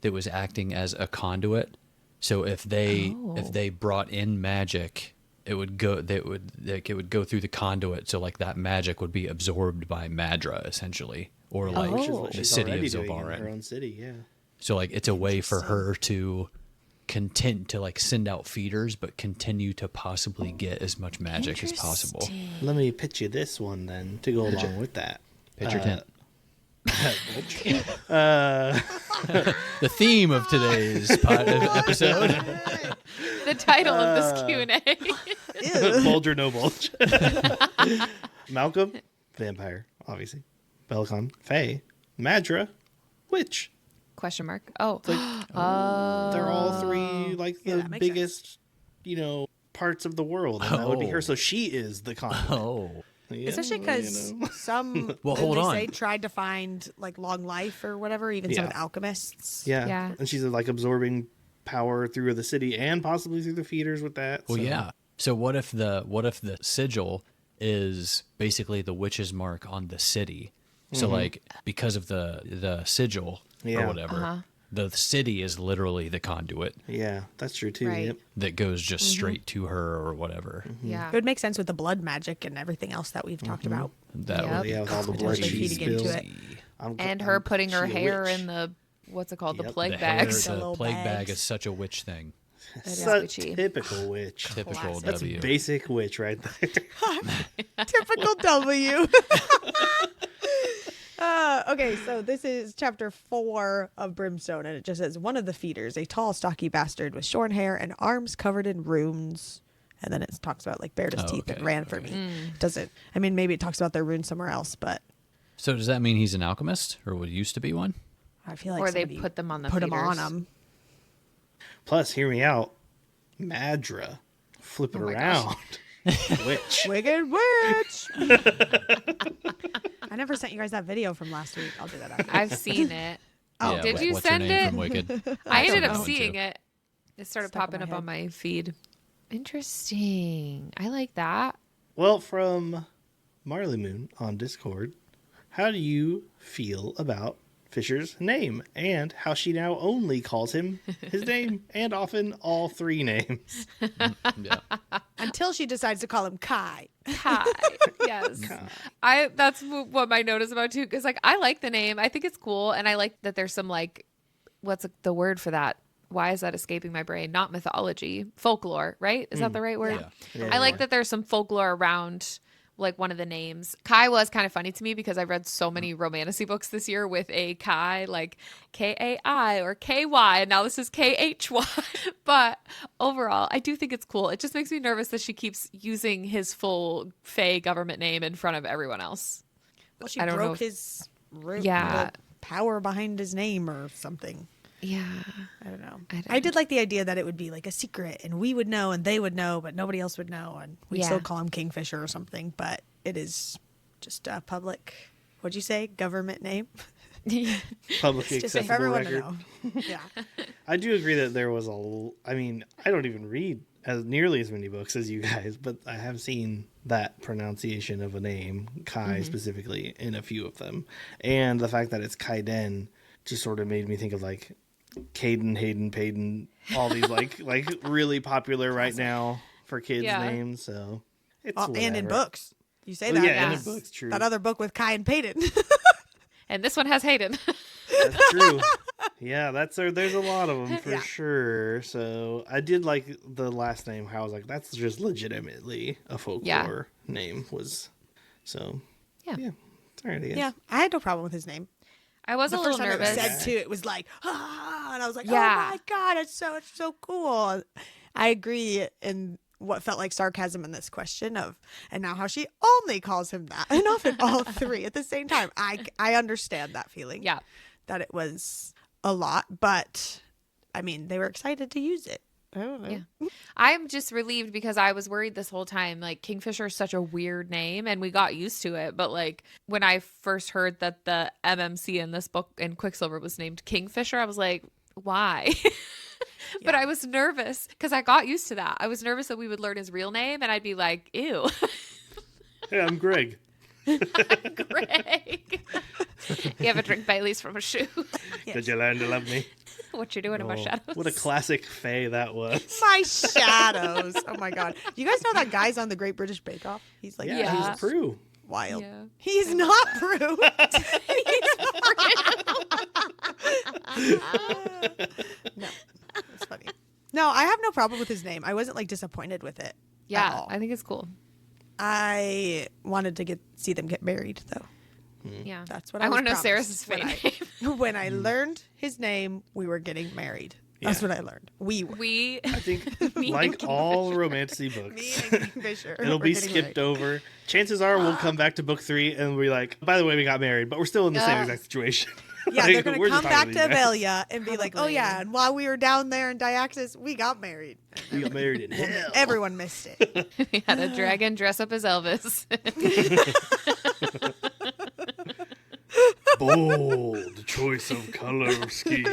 that was acting as a conduit. So if they brought in magic, it would go through the conduit. So like that magic would be absorbed by Madra essentially, or like which is what the she's city of already doing in her Zilvarin. own city. Yeah. So like it's a way for her to continue to like send out feeders, but continue to possibly get as much magic as possible. Let me pitch you this one then to go along with that. Pitch your tent. The theme of today's episode. The title of this Q&A. Bulge or no bulge? Malcolm, vampire, obviously. Bellicon, Fae. Madra, witch. Question mark. Oh. They're all three Yeah, the that makes biggest, parts of the world, and that would be her. So she is the conduit. Oh. Yeah, Especially because some Well, hold on. they tried to find like long life or whatever, even some of the alchemists. Yeah. Yeah. And she's like absorbing power through the city and possibly through the feeders with that. Well, so. yeah. So what if the sigil is basically the witch's mark on the city? So like because of the sigil or whatever, the city is literally the conduit Yeah, that's true too. Right. Yep. that goes just straight to her or whatever. Yeah. It would make sense with the blood magic and everything else that we've talked about. That Yep. would be Yeah, with all the blood Potentially she feeding into spills. it. And her putting her she a hair witch. in the, what's it called? The Yep. plague the hair, bags. The the little plague bag bags. is such a witch thing. That is Such witchy. typical witch. Typical Classic. That's W. basic witch right there. Typical W. Okay, so this is chapter 4 of Brimstone, and it just says, one of the feeders, a tall, stocky bastard with shorn hair and arms covered in runes. And then it talks about like bared his teeth and ran for me. Doesn't, I mean, maybe it talks about their runes somewhere else, but So does that mean he's an alchemist, or would used to be one? I feel like Or they somebody put them on the put them on feeders. them. Plus, hear me out. Madra. Flip it Oh my around. Witch. Wicked witch. I never sent you guys that video from last week. I'll do that after. I've seen it. Yeah, did you what's her send name it? From Wicked? I ended saw up that one, seeing too. it. It started Stuck in popping my up head. on my feed. Interesting. I like that. Well, from Marley Moon on Discord, how do you feel about Fisher's name and how she now only calls him his name and often all three names? Yeah. Until she decides to call him Kai. Kai. Yes. That's what my note is about too. Cause like, I like the name. I think it's cool. And I like that there's some like, what's the word for that? Why is that escaping my brain? Not mythology, folklore, right? Is that the right word? Yeah. Yeah, I like yeah. that there's some folklore around like one of the names. Kai was kind of funny to me because I read so many romantasy books this year with a Kai, like Kai or KY, and now this is KHY. But overall, I do think it's cool. It just makes me nervous that she keeps using his full Fae government name in front of everyone else. Well, she I don't know broke if- his Yeah. the power behind his name or something. Yeah. I don't know. I don't I did like the idea that it would be like a secret and we would know and they would know, but nobody else would know. And we'd Yeah. still call him Kingfisher or something. But it is just a public, what'd you say, government name? Publicly Just for accessible everyone record. to know. Yeah. I do agree that there was I mean, I don't even read as nearly as many books as you guys, but I have seen that pronunciation of a name, Kai specifically, in a few of them. And the fact that it's Kaiden just sort of made me think of like Caden, Hayden, Payden, all these like really popular right now for kids' names. So it's And in whatever. books. You say Oh, that. yeah, and in Yes. books, true. That other book with Kai and Peyton. And this one has Hayden. That's true. Yeah, there's a lot of them for Yeah. sure. So I did like the last name. How I was like, that's just legitimately a folklore name. So Yeah. It's all right, I guess. Yeah, I had no problem with his name. I was The a first little time it was nervous. said too, it was like, and I was like, Yeah. oh my God, it's so cool. I agree in what felt like sarcasm in this question and now how she only calls him that, and often all three at the same time. I understand that feeling. Yeah. That it was a lot, but I mean, they were excited to use it. I don't know. Yeah. I'm just relieved because I was worried this whole time. Like, Kingfisher is such a weird name and we got used to it. But like when I first heard that the MMC in this book in Quicksilver was named Kingfisher, I was like, why? But I was nervous because I got used to that. I was nervous that we would learn his real name and I'd be like, ew, Hey, I'm Greg. Greg. You have a drink Bailey's from a shoe. Did you learn to love me? What you're doing in my Oh, shadows. what a classic Fae that was. My shadows. Oh my God. You guys know that guy's on the Great British Bake Off? He's like, Yeah. he's Prue. wild. Yeah. He's not Prue. No, it's funny. No, I have no problem with his name. I wasn't like disappointed with it. at Yeah, all. I think it's cool. I wanted to see them get married though. Yeah. That's what I I want to know promised Sarah's when fate. When I learned his name, we were getting married. That's Yeah. what I learned. We were. We I think, Me like and all romancy Me books, and Kingfisher. it'll were be getting skipped married. over. Chances are we'll come back to book 3 and we're like, by the way, we got married, but we're still in the same Yeah. exact situation. Yeah, Like, they're going we're to just come talking back to these guys. Avelia and be like, oh Probably. yeah, and while we were down there in Diaxis, we got married. We got married in hell. Everyone missed it. we had a dragon dress up as Elvis. Bold choice of color scheme.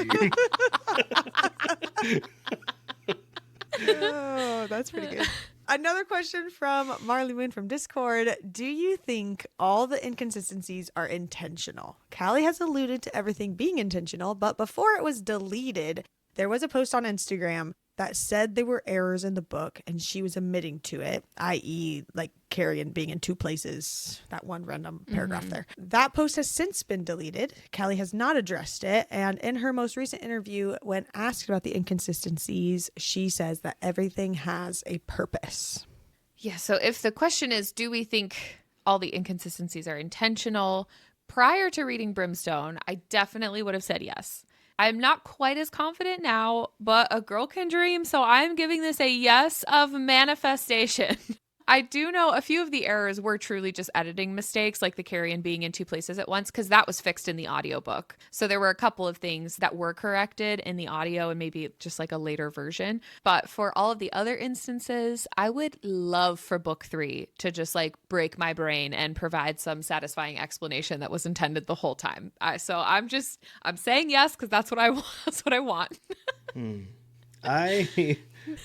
Oh, that's pretty good. Another question from Marley Moon from Discord. Do you think all the inconsistencies are intentional? Callie has alluded to everything being intentional, but before it was deleted, there was a post on Instagram that said there were errors in the book and she was admitting to it, i.e. like Carrion being in two places, that one random paragraph there. That post has since been deleted. Callie has not addressed it. And in her most recent interview, when asked about the inconsistencies, she says that everything has a purpose. Yeah, so if the question is, do we think all the inconsistencies are intentional? Prior to reading Brimstone, I definitely would have said yes. I'm not quite as confident now, but a girl can dream, so I'm giving this a yes of manifestation. I do know a few of the errors were truly just editing mistakes, like the Carrion being in two places at once, because that was fixed in the audiobook. So there were a couple of things that were corrected in the audio and maybe just like a later version. But for all of the other instances, I would love for book 3 to just like break my brain and provide some satisfying explanation that was intended the whole time. So I'm saying yes because that's what I want. That's what I want. I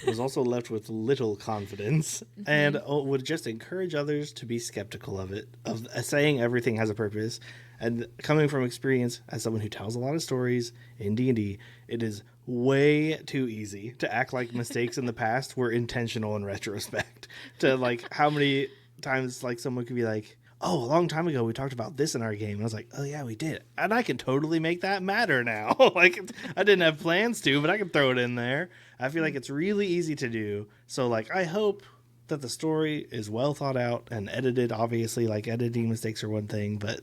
was also left with little confidence and would just encourage others to be skeptical of it, of saying everything has a purpose. And coming from experience as someone who tells a lot of stories in D&D, it is way too easy to act like mistakes in the past were intentional in retrospect. To like how many times like someone could be like, oh, a long time ago we talked about this in our game. And I was like, oh yeah, we did. And I can totally make that matter now. Like I didn't have plans to, but I can throw it in there. I feel like it's really easy to do. So like I hope that the story is well thought out and edited. Obviously, like editing mistakes are one thing, but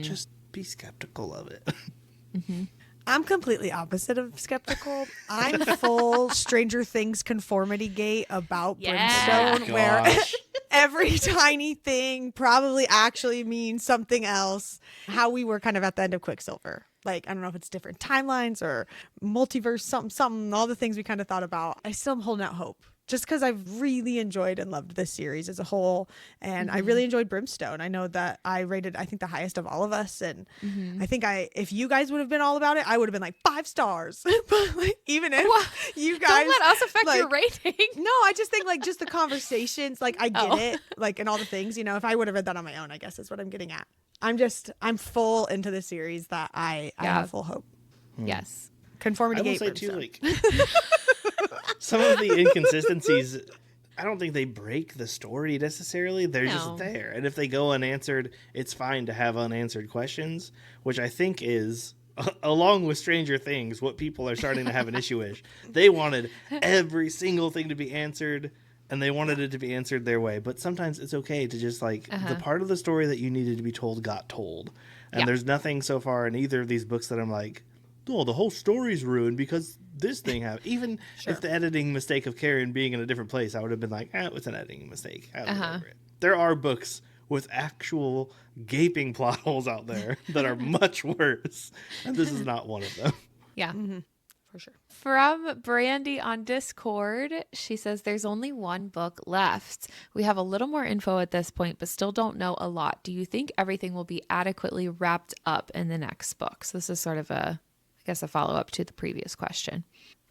just be skeptical of it. I'm completely opposite of skeptical. I'm full Stranger Things conformity gate about Yeah. Brimstone, where Gosh. every tiny thing probably actually means something else. How we were kind of at the end of Quicksilver. Like, I don't know if it's different timelines or multiverse, something, all the things we kind of thought about. I still am holding out hope just because I've really enjoyed and loved this series as a whole. And I really enjoyed Brimstone. I know that I rated, I think, the highest of all of us. And I think if you guys would have been all about it, I would have been like 5 stars. But like, even if you guys. Don't let us affect like, your rating. No, I just think like just the conversations, like I get it, like, and all the things, you know, if I would have read that on my own, I guess is what I'm getting at. I'm full into the series that I have full hope. Yes. Conformity I will gate say too, Brimstone. like some of the inconsistencies, I don't think they break the story necessarily. They're just there, and if they go unanswered, it's fine to have unanswered questions, which I think is, along with Stranger Things, what people are starting to have an issue with. They wanted every single thing to be answered, and they wanted it to be answered their way. But sometimes it's okay to just like the part of the story that you needed to be told got told. And there's nothing so far in either of these books that I'm like, oh, the whole story's ruined because this thing happened. Even if the editing mistake of Carrion being in a different place, I would have been like, it was an editing mistake. I was over it. There are books with actual gaping plot holes out there that are much worse. And this is not one of them. Yeah. For sure. From Brandy on Discord, she says there's only one book left. We have a little more info at this point, but still don't know a lot. Do you think everything will be adequately wrapped up in the next book? So this is sort of a follow-up to the previous question.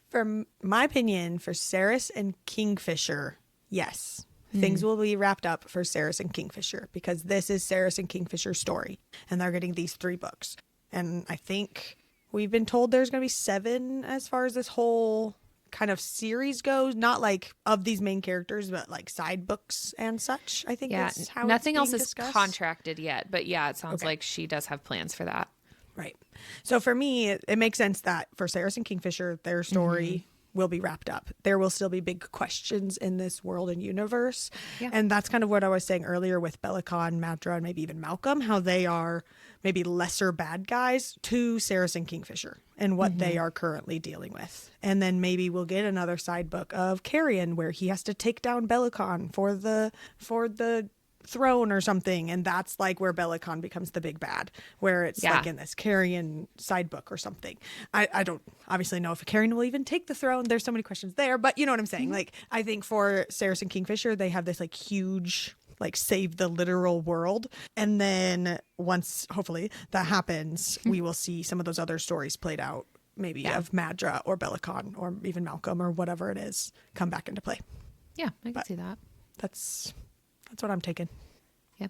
For my opinion, for Ceres and Kingfisher, yes. Things will be wrapped up for Ceres and Kingfisher because this is Ceres and Kingfisher's story. And they're getting these 3 books. And I think we've been told there's going to be 7 as far as this whole kind of series goes. Not like of these main characters, but like side books and such. I think that's how nothing it's else being is discussed. Contracted yet. But yeah, it sounds like she does have plans for that. Right. So for me, it makes sense that for Ceres and Kingfisher, their story will be wrapped up. There will still be big questions in this world and universe. Yeah. And that's kind of what I was saying earlier with Bellicon, Madra, and maybe even Malcolm, how they are maybe lesser bad guys to Ceres and Kingfisher and what they are currently dealing with. And then maybe we'll get another side book of Carrion where he has to take down Bellicon for the throne or something, and that's like where Bellicon becomes the big bad, where it's like in this Carrion side book or something. I don't obviously know if Carrion will even take the throne. There's so many questions there, but you know what I'm saying. Like I think for Ceres and Kingfisher, they have this like huge like save the literal world, and then once hopefully that happens, we will see some of those other stories played out, maybe of Madra or Bellicon or even Malcolm or whatever it is, come back into play. Yeah, I can see that. That's what I'm taking. Yeah.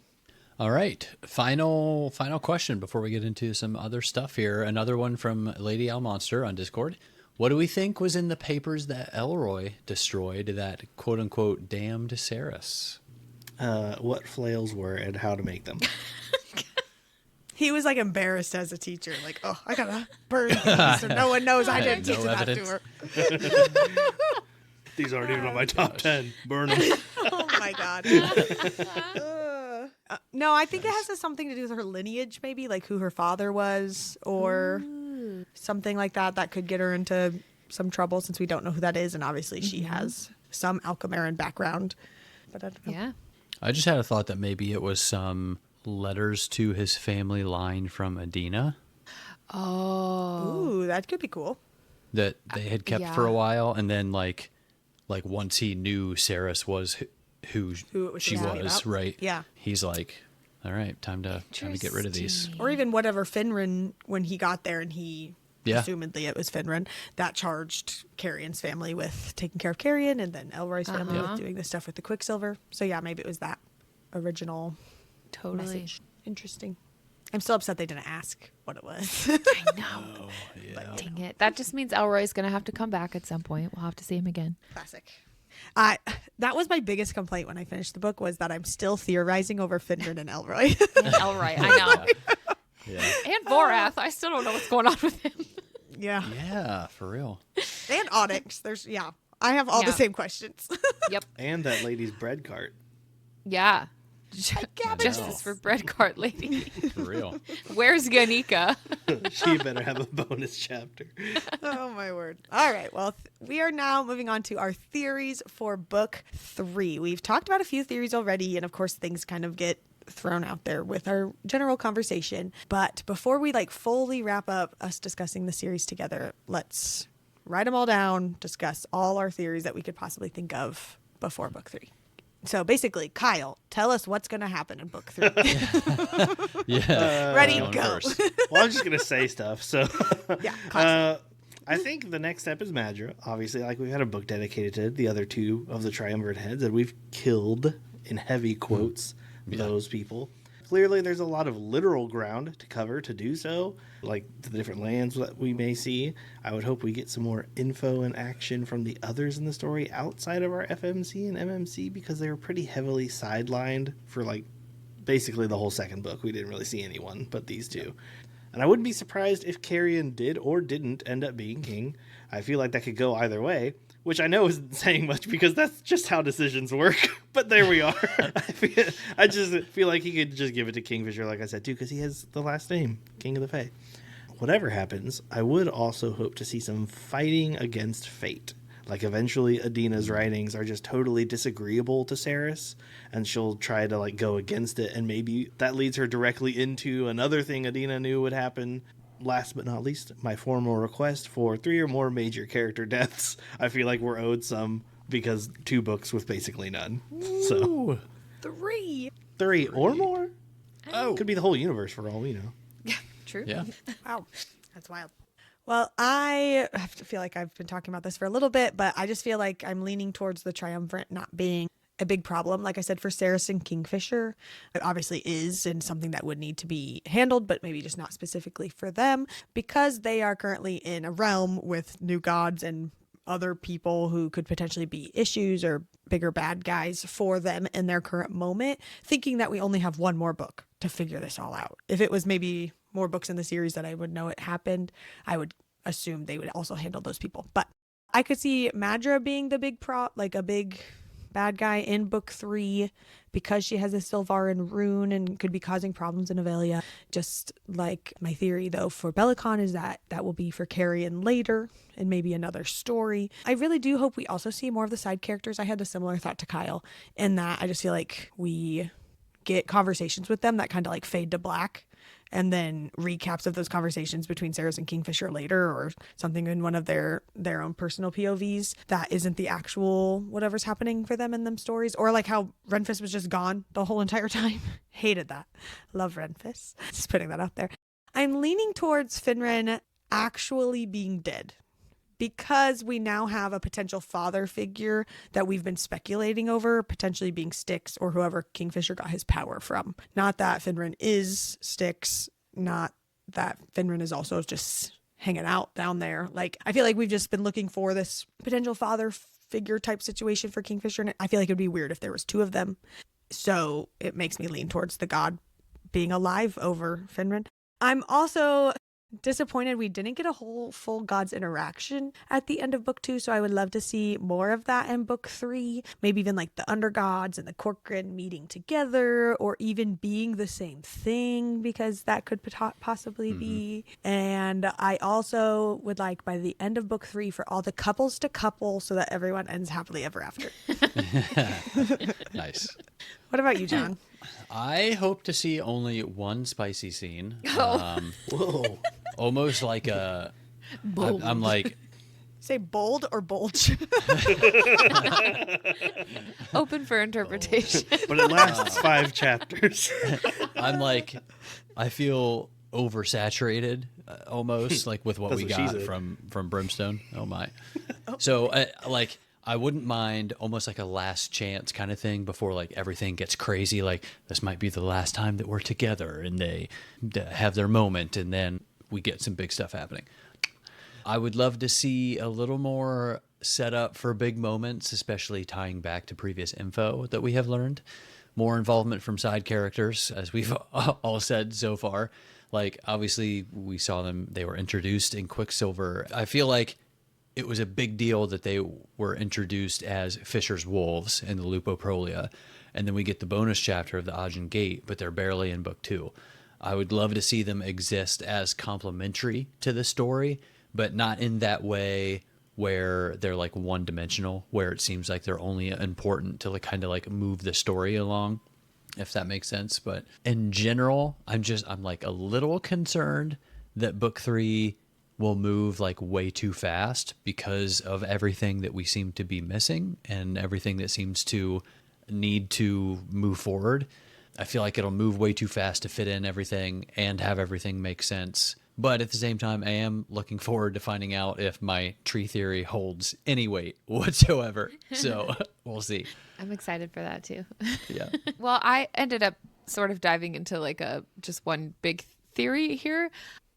All right. Final question before we get into some other stuff here. Another one from Lady L Monster on Discord. What do we think was in the papers that Elroy destroyed that quote unquote damned Ceres? What flails were and how to make them. He was like embarrassed as a teacher, like, oh, I gotta burn these so no one knows I didn't teach that to her. These aren't even on my top 10. Burn them. Oh my god. No, I think it has something to do with her lineage, maybe like who her father was or something like that. That could get her into some trouble since we don't know who that is, and obviously she has some Alchemaran background. But I don't know. Yeah. I just had a thought that maybe it was some letters to his family line from Adina Oh. Ooh, that could be cool. that they had kept for a while, and then like once he knew Ceres was who it was she supposed to be was, about. right? Yeah. He's like, all right, time to get rid of these. Or even whatever Finran, when he got there and he, assumedly it was Finran, that charged Carrion's family with taking care of Carrion, and then Elroy's family with doing the stuff with the Quicksilver. So yeah, maybe it was that original message. Interesting. I'm still upset they didn't ask what it was. I know. But dang it. That just means Elroy's going to have to come back at some point. We'll have to see him again. Classic. That was my biggest complaint when I finished the book, was that I'm still theorizing over Finran and Elroy. And Elroy, I know. Yeah. And Vorath. I still don't know what's going on with him. Yeah. Yeah, for real. And Onyx. I have all the same questions. Yep. And that lady's bread cart. Yeah. Justice for bread cart lady. For real. Where's Ganika? She better have a bonus chapter. Oh my word. All right. Well, we are now moving on to our theories for book 3. We've talked about a few theories already, and of course things kind of get thrown out there with our general conversation. But before we fully wrap up us discussing the series together, let's write them all down, discuss all our theories that we could possibly think of before book 3. So basically, Kyle, tell us what's going to happen in book 3. Yeah. Ready, Going go. first. Well, I'm just going to say stuff. So, Yeah, classic. I think the next step is Madra. Obviously, like we've had a book dedicated to the other 2 of the Triumvirate heads, and we've killed, in heavy quotes, those people. Clearly, there's a lot of literal ground to cover to do so, like the different lands that we may see. I would hope we get some more info and action from the others in the story outside of our FMC and MMC, because they were pretty heavily sidelined for like basically the whole second book. We didn't really see anyone but these 2. And I wouldn't be surprised if Carrion did or didn't end up being king. I feel like that could go either way, which I know isn't saying much because that's just how decisions work. But there we are. I just feel like he could just give it to Kingfisher, like I said, too, because he has the last name, King of the Fae. Whatever happens, I would also hope to see some fighting against fate. Like eventually Adina's writings are just totally disagreeable to Saris, and she'll try to like go against it, and maybe that leads her directly into another thing Adina knew would happen. Last but not least, my formal request for 3 or more major character deaths. I feel like we're owed some because 2 books with basically none. So 3. 3 or more? Oh. Could be the whole universe for all we know. True. Yeah. Wow, that's wild. Well, I have to feel like I've been talking about this for a little bit, but I just feel like I'm leaning towards the Triumvirate not being a big problem. Like I said, for Saris and Kingfisher, it obviously is, and something that would need to be handled, but maybe just not specifically for them, because they are currently in a realm with new gods and other people who could potentially be issues or bigger bad guys for them in their current moment, thinking that we only have 1 more book to figure this all out. If it was maybe more books in the series that I would know it happened, I would assume they would also handle those people. But I could see Madra being the big like a big bad guy in book 3, because she has a Sylvarin rune and could be causing problems in Avelia. Just like my theory, though, for Belicon is that will be for Carrion later and maybe another story. I really do hope we also see more of the side characters. I had a similar thought to Kyle in that I just feel like we get conversations with them that kind of like fade to black, and then recaps of those conversations between Saris and Kingfisher later, or something in one of their own personal POVs that isn't the actual whatever's happening for them in them stories. Or like how Renfis was just gone the whole entire time. Hated that. Love Renfis. Just putting that out there. I'm leaning towards Finran actually being dead, because we now have a potential father figure that we've been speculating over, potentially being Styx or whoever Kingfisher got his power from. Not that Finran is Styx, not that Finran is also just hanging out down there. Like, I feel like we've just been looking for this potential father figure type situation for Kingfisher, and I feel like it'd be weird if there was 2 of them. So it makes me lean towards the god being alive over Finran. I'm also disappointed we didn't get a whole full gods interaction at the end of book 2, so I would love to see more of that in book 3. Maybe even like the undergods and the Corcoran meeting together, or even being the same thing, because that could possibly be. And I also would like, by the end of book 3, for all the couples to couple so that everyone ends happily ever after. Nice. What about you, John? I hope to see only 1 spicy scene. Whoa. Almost like a... I'm like... Say bold or bulge? Open for interpretation. But it lasts 5 chapters. I'm like... I feel oversaturated almost, like with what That's we what she got said. from Brimstone. Oh my. So I wouldn't mind almost like a last chance kind of thing before like everything gets crazy. Like, this might be the last time that we're together, and they have their moment, and then we get some big stuff happening. I would love to see a little more setup for big moments, especially tying back to previous info that we have learned. More involvement from side characters, as we've all said so far. Like, obviously, we saw them, they were introduced in Quicksilver. I feel like it was a big deal that they were introduced as Fisher's Wolves in the Lupoprolia. And then we get the bonus chapter of the Ajin Gate, but they're barely in book 2. I would love to see them exist as complementary to the story, but not in that way where they're like one-dimensional, where it seems like they're only important to like kind of like move the story along, if that makes sense. But in general, I'm like a little concerned that book 3 will move like way too fast because of everything that we seem to be missing and everything that seems to need to move forward. I feel like it'll move way too fast to fit in everything and have everything make sense. But at the same time, I am looking forward to finding out if my tree theory holds any weight whatsoever. So we'll see. I'm excited for that too. Yeah. Well, I ended up sort of diving into like just one big theory here.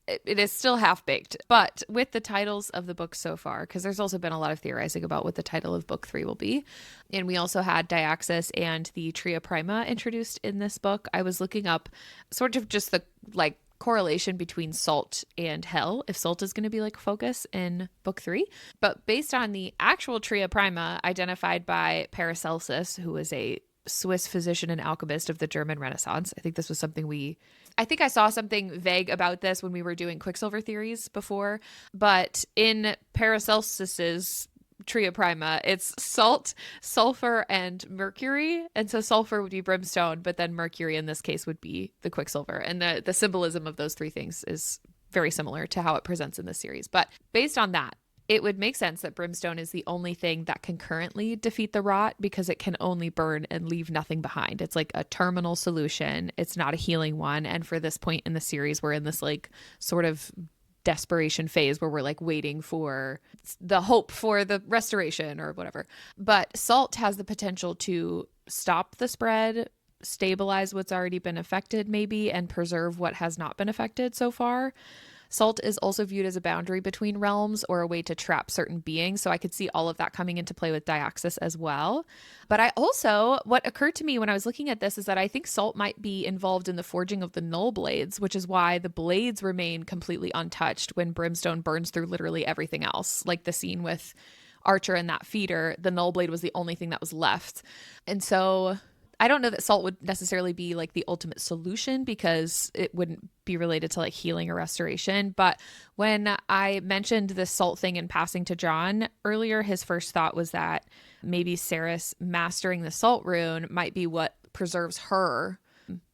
It is still half baked, but with the titles of the books so far, because there's also been a lot of theorizing about what the title of book 3 will be. And we also had Dyaxis and the Tria Prima introduced in this book. I was looking up sort of just the like correlation between salt and hell, if salt is going to be like focus in book 3. But based on the actual Tria Prima identified by Paracelsus, who was a Swiss physician and alchemist of the German Renaissance. I think this was something I think I saw something vague about this when we were doing Quicksilver theories before, but in Paracelsus's Tria Prima, it's salt, sulfur, and mercury. And so sulfur would be brimstone, but then mercury in this case would be the Quicksilver. And the symbolism of those three things is very similar to how it presents in the series. But based on that, it would make sense that brimstone is the only thing that can currently defeat the rot because it can only burn and leave nothing behind. It's like a terminal solution. It's not a healing one. And for this point in the series, we're in this like sort of desperation phase where we're like waiting for the hope for the restoration or whatever. But salt has the potential to stop the spread, stabilize what's already been affected maybe, and preserve what has not been affected so far. Salt is also viewed as a boundary between realms or a way to trap certain beings. So I could see all of that coming into play with Dyaxis as well. But what occurred to me when I was looking at this is that I think salt might be involved in the forging of the null blades, which is why the blades remain completely untouched when brimstone burns through literally everything else. Like the scene with Archer and that feeder, the null blade was the only thing that was left. And so I don't know that salt would necessarily be like the ultimate solution because it wouldn't be related to like healing or restoration. But when I mentioned this salt thing in passing to John earlier, his first thought was that maybe Ceres mastering the salt rune might be what preserves her.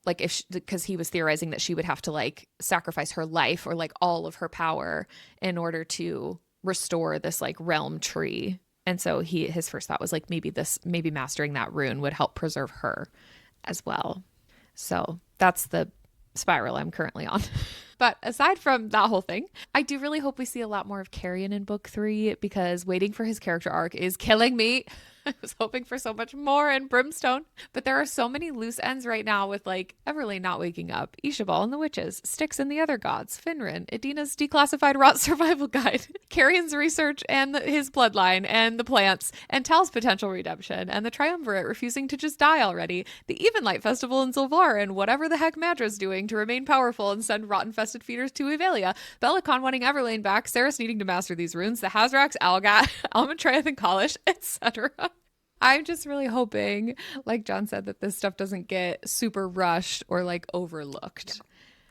Like because he was theorizing that she would have to like sacrifice her life or like all of her power in order to restore this like realm tree. And so his first thought was like maybe mastering that rune would help preserve her as well. So that's the spiral I'm currently on. But aside from that whole thing, I do really hope we see a lot more of Carrion in book 3 because waiting for his character arc is killing me. I was hoping for so much more in Brimstone, but there are so many loose ends right now with like Everlane not waking up, Ishabal and the witches, Styx and the other gods, Finran, Edina's declassified rot survival guide, Carrion's research and his bloodline and the plants, and Tal's potential redemption, and the Triumvirate refusing to just die already, the Evenlight Festival in Zilvar, and whatever the heck Madra's doing to remain powerful and send rot-infested feeders to Evalia, Bellicon wanting Everlane back, Ceres needing to master these runes, the Hazrax, Algat, Almatreath and Kalish, etc. I'm just really hoping, like John said, that this stuff doesn't get super rushed or like overlooked. Yeah.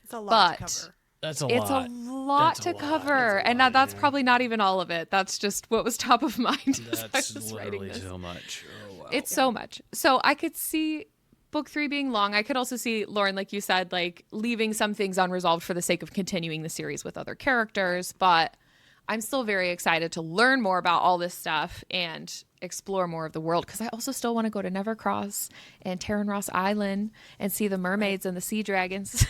It's a lot to cover. That's a It's lot. a lot to cover. And that's probably not even all of it. That's just what was top of mind. as I That's was writing literally this. so much. Oh, wow. It's so much. So I could see book 3 being long. I could also see Lauren, like you said, like leaving some things unresolved for the sake of continuing the series with other characters. But I'm still very excited to learn more about all this stuff and explore more of the world because I also still want to go to Nevercross and Terran Ross Island and see the mermaids and the sea dragons.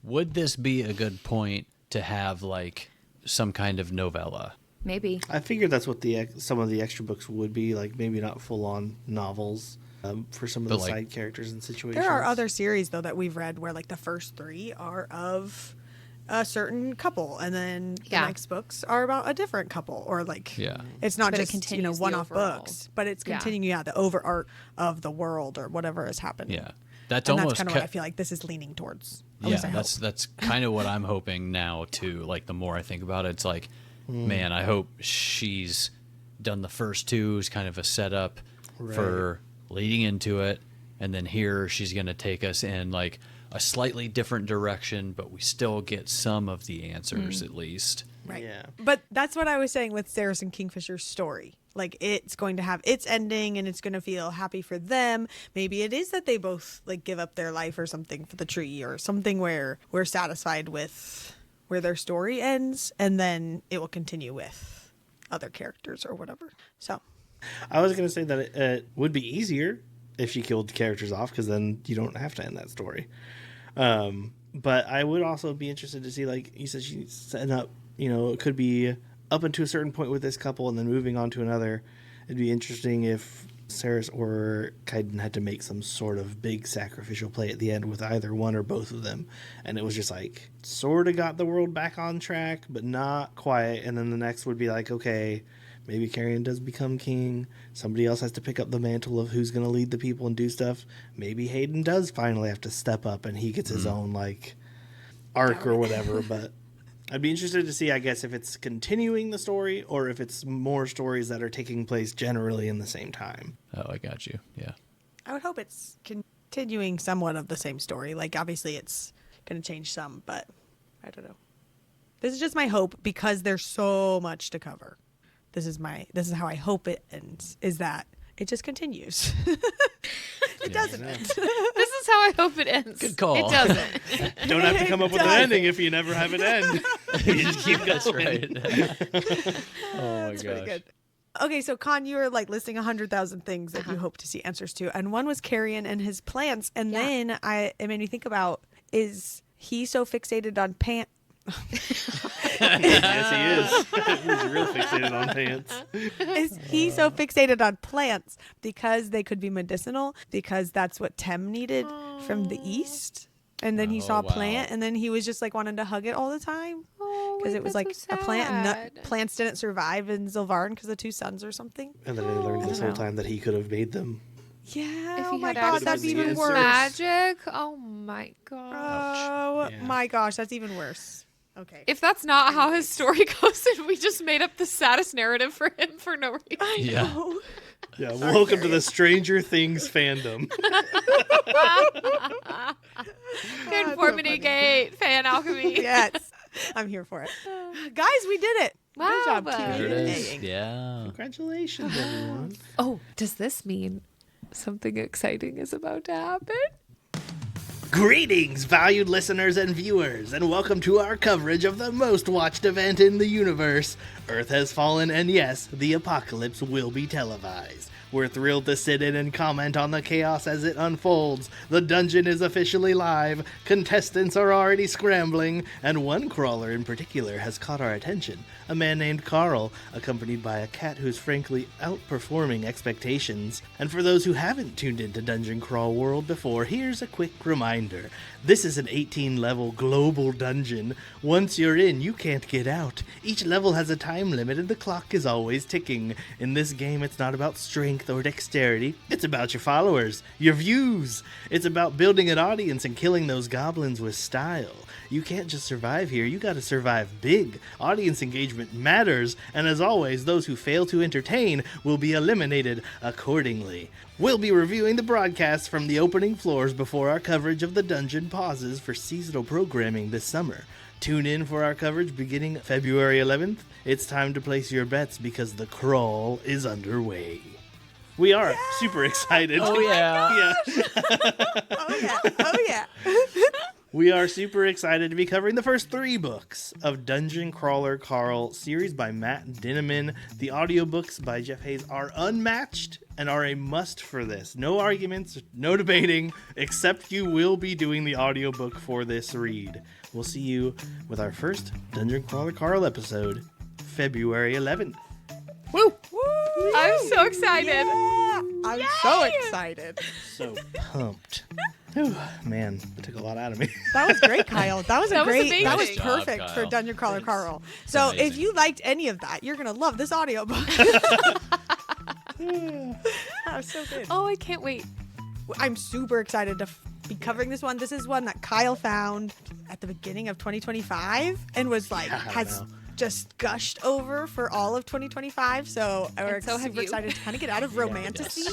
Would this be a good point to have like some kind of novella? Maybe. I figured that's what some of the extra books would be, like maybe not full-on novels for some of the side characters and situations. There are other series, though, that we've read where like the first 3 are of a certain couple and then the next books are about a different couple or like it's not just one-off books, but it's continuing the over art of the world or whatever is happening. That's kind almost of what I feel like this is leaning towards. That's kind of what I'm hoping now too. Like the more I think about it, it's like man, I hope she's done the first 2 as kind of a setup for leading into it, and then here she's going to take us in like a slightly different direction, but we still get some of the answers at least. Right. Yeah. But that's what I was saying with Ceres and Kingfisher's story. Like it's going to have its ending and it's going to feel happy for them. Maybe it is that they both like give up their life or something for the tree or something where we're satisfied with where their story ends, and then it will continue with other characters or whatever. So I was going to say that it would be easier if she killed the characters off, because then you don't have to end that story. But I would also be interested to see, like you said, she's setting up, it could be up until a certain point with this couple and then moving on to another. It'd be interesting if Ceres or Kaiden had to make some sort of big sacrificial play at the end with either one or both of them. And it was just like, sort of got the world back on track, but not quite. And then the next would be like, okay, maybe Carrion does become king. Somebody else has to pick up the mantle of who's going to lead the people and do stuff. Maybe Hayden does finally have to step up and he gets his own, like, arc or whatever. But I'd be interested to see, I guess, if it's continuing the story or if it's more stories that are taking place generally in the same time. Oh, I got you. Yeah. I would hope it's continuing somewhat of the same story. Like, obviously it's going to change some, but I don't know. This is just my hope, because there's so much to cover. This is how I hope it ends, is that it just continues. It doesn't end. This is how I hope it ends. Good call. It doesn't. Don't have to come up with an ending if you never have it end. You just keep That's going. right. Oh my That's pretty gosh. good. Okay, so Con, you were like listing 100,000 things that you hope to see answers to, and one was Carrion and his plants, and then it made me think about, is he so fixated on pants? Yes, he is. He's real fixated on pants. Is he so fixated on plants because they could be medicinal, because that's what Tem needed from the east? And then he saw a plant, and then he was just like wanting to hug it all the time because it was like a plant, and plants didn't survive in Zilvarn because of 2 suns or something. And then he learned this whole time that he could have made them. Yeah. If Oh he my had god, access that's to even his worse. magic. Oh my god. Oh Yeah. my gosh, that's even worse. Okay. If that's not how his story goes, then we just made up the saddest narrative for him for no reason. Yeah. Yeah, welcome to the Stranger Things fandom. Conformity Gate, Fae and Alchemy. Yes, I'm here for it. Guys, we did it. Wow. Good job, There it is. Q&A. Yeah. Congratulations, everyone. Oh, does this mean something exciting is about to happen? Greetings, valued listeners and viewers, and welcome to our coverage of the most watched event in the universe. Earth has fallen, and yes, the apocalypse will be televised. We're thrilled to sit in and comment on the chaos as it unfolds. The dungeon is officially live, contestants are already scrambling, and one crawler in particular has caught our attention. A man named Carl, accompanied by a cat who's frankly outperforming expectations. And for those who haven't tuned into Dungeon Crawl World before, here's a quick reminder. This is an 18-level global dungeon. Once you're in, you can't get out. Each level has a time limit and the clock is always ticking. In this game, it's not about strength or dexterity. It's about your followers, your views. It's about building an audience and killing those goblins with style. You can't just survive here, you gotta survive big. Audience engagement matters, and as always, those who fail to entertain will be eliminated accordingly. We'll be reviewing the broadcasts from the opening floors before our coverage of the dungeon pauses for seasonal programming this summer. Tune in for our coverage beginning February 11th. It's time to place your bets because the crawl is underway. We are super excited. Oh, yeah. Oh yeah. Oh yeah. We are super excited to be covering the first 3 books of Dungeon Crawler Carl, series by Matt Dinniman. The audiobooks by Jeff Hayes are unmatched and are a must for this. No arguments, no debating, except you will be doing the audiobook for this read. We'll see you with our first Dungeon Crawler Carl episode, February 11th. Woo! I'm so excited. Yeah. I'm so excited. So pumped. Whew, man, it took a lot out of me. That was great, Kyle. That was That was great. That was amazing. perfect Nice job, for Kyle. Dungeon Crawler Carl. So if amazing. you liked any of that, you're gonna love this audiobook. That was so good. Oh, I can't wait. I'm super excited to be covering this one. This is one that Kyle found at the beginning of 2025 and was like, has just gushed over for all of 2025ve. So we're so have super you. excited to kind of get out of romantasy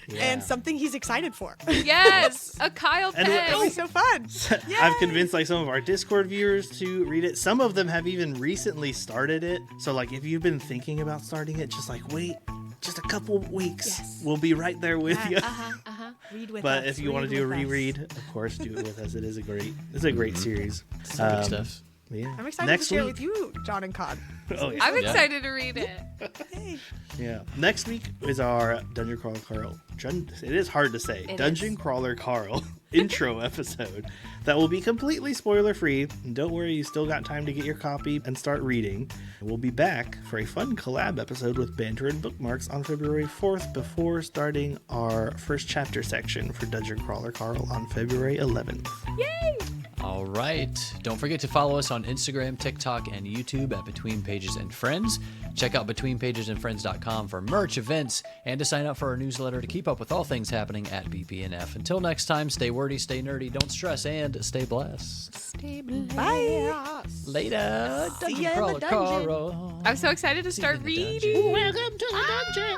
Yeah. and something he's excited for. Yes, a Kyle And pen. It'll be so fun. I've convinced like some of our Discord viewers to read it. Some of them have even recently started it. So like if you've been thinking about starting it, just like wait just a couple weeks. Yes. We'll be right there with you. Read with But us. if you want to read do a with us. reread, of course do it with us. It's a great series. Big stuff. Yeah. I'm excited Next to share week, with you, John and Con. Oh, yeah. I'm excited to read it. Hey. Yeah. Next week is our Dungeon Crawler Carl. It is hard to say. Dungeon Crawler Carl intro episode that will be completely spoiler free. And don't worry, you still got time to get your copy and start reading. We'll be back for a fun collab episode with Banter and Bookmarks on February 4th before starting our first chapter section for Dungeon Crawler Carl on February 11th. Yay! All right. Don't forget to follow us on Instagram, TikTok, and YouTube at Between Pages and Friends. Check out BetweenPagesandFriends.com for merch, events, and to sign up for our newsletter to keep up with all things happening at BP&F. Until next time, stay wordy, stay nerdy, don't stress, and stay blessed. Stay blessed. Bye. Later. See Dungeon ya in the Crawler dungeon. Carl. I'm so excited to start in the reading. Welcome to the dungeon.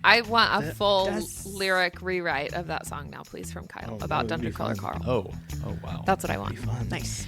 I want a full Yes. lyric rewrite of that song now, please, from Kyle about Dungeon Crawler Carl. Oh, wow. That's what I want. Fun. Nice.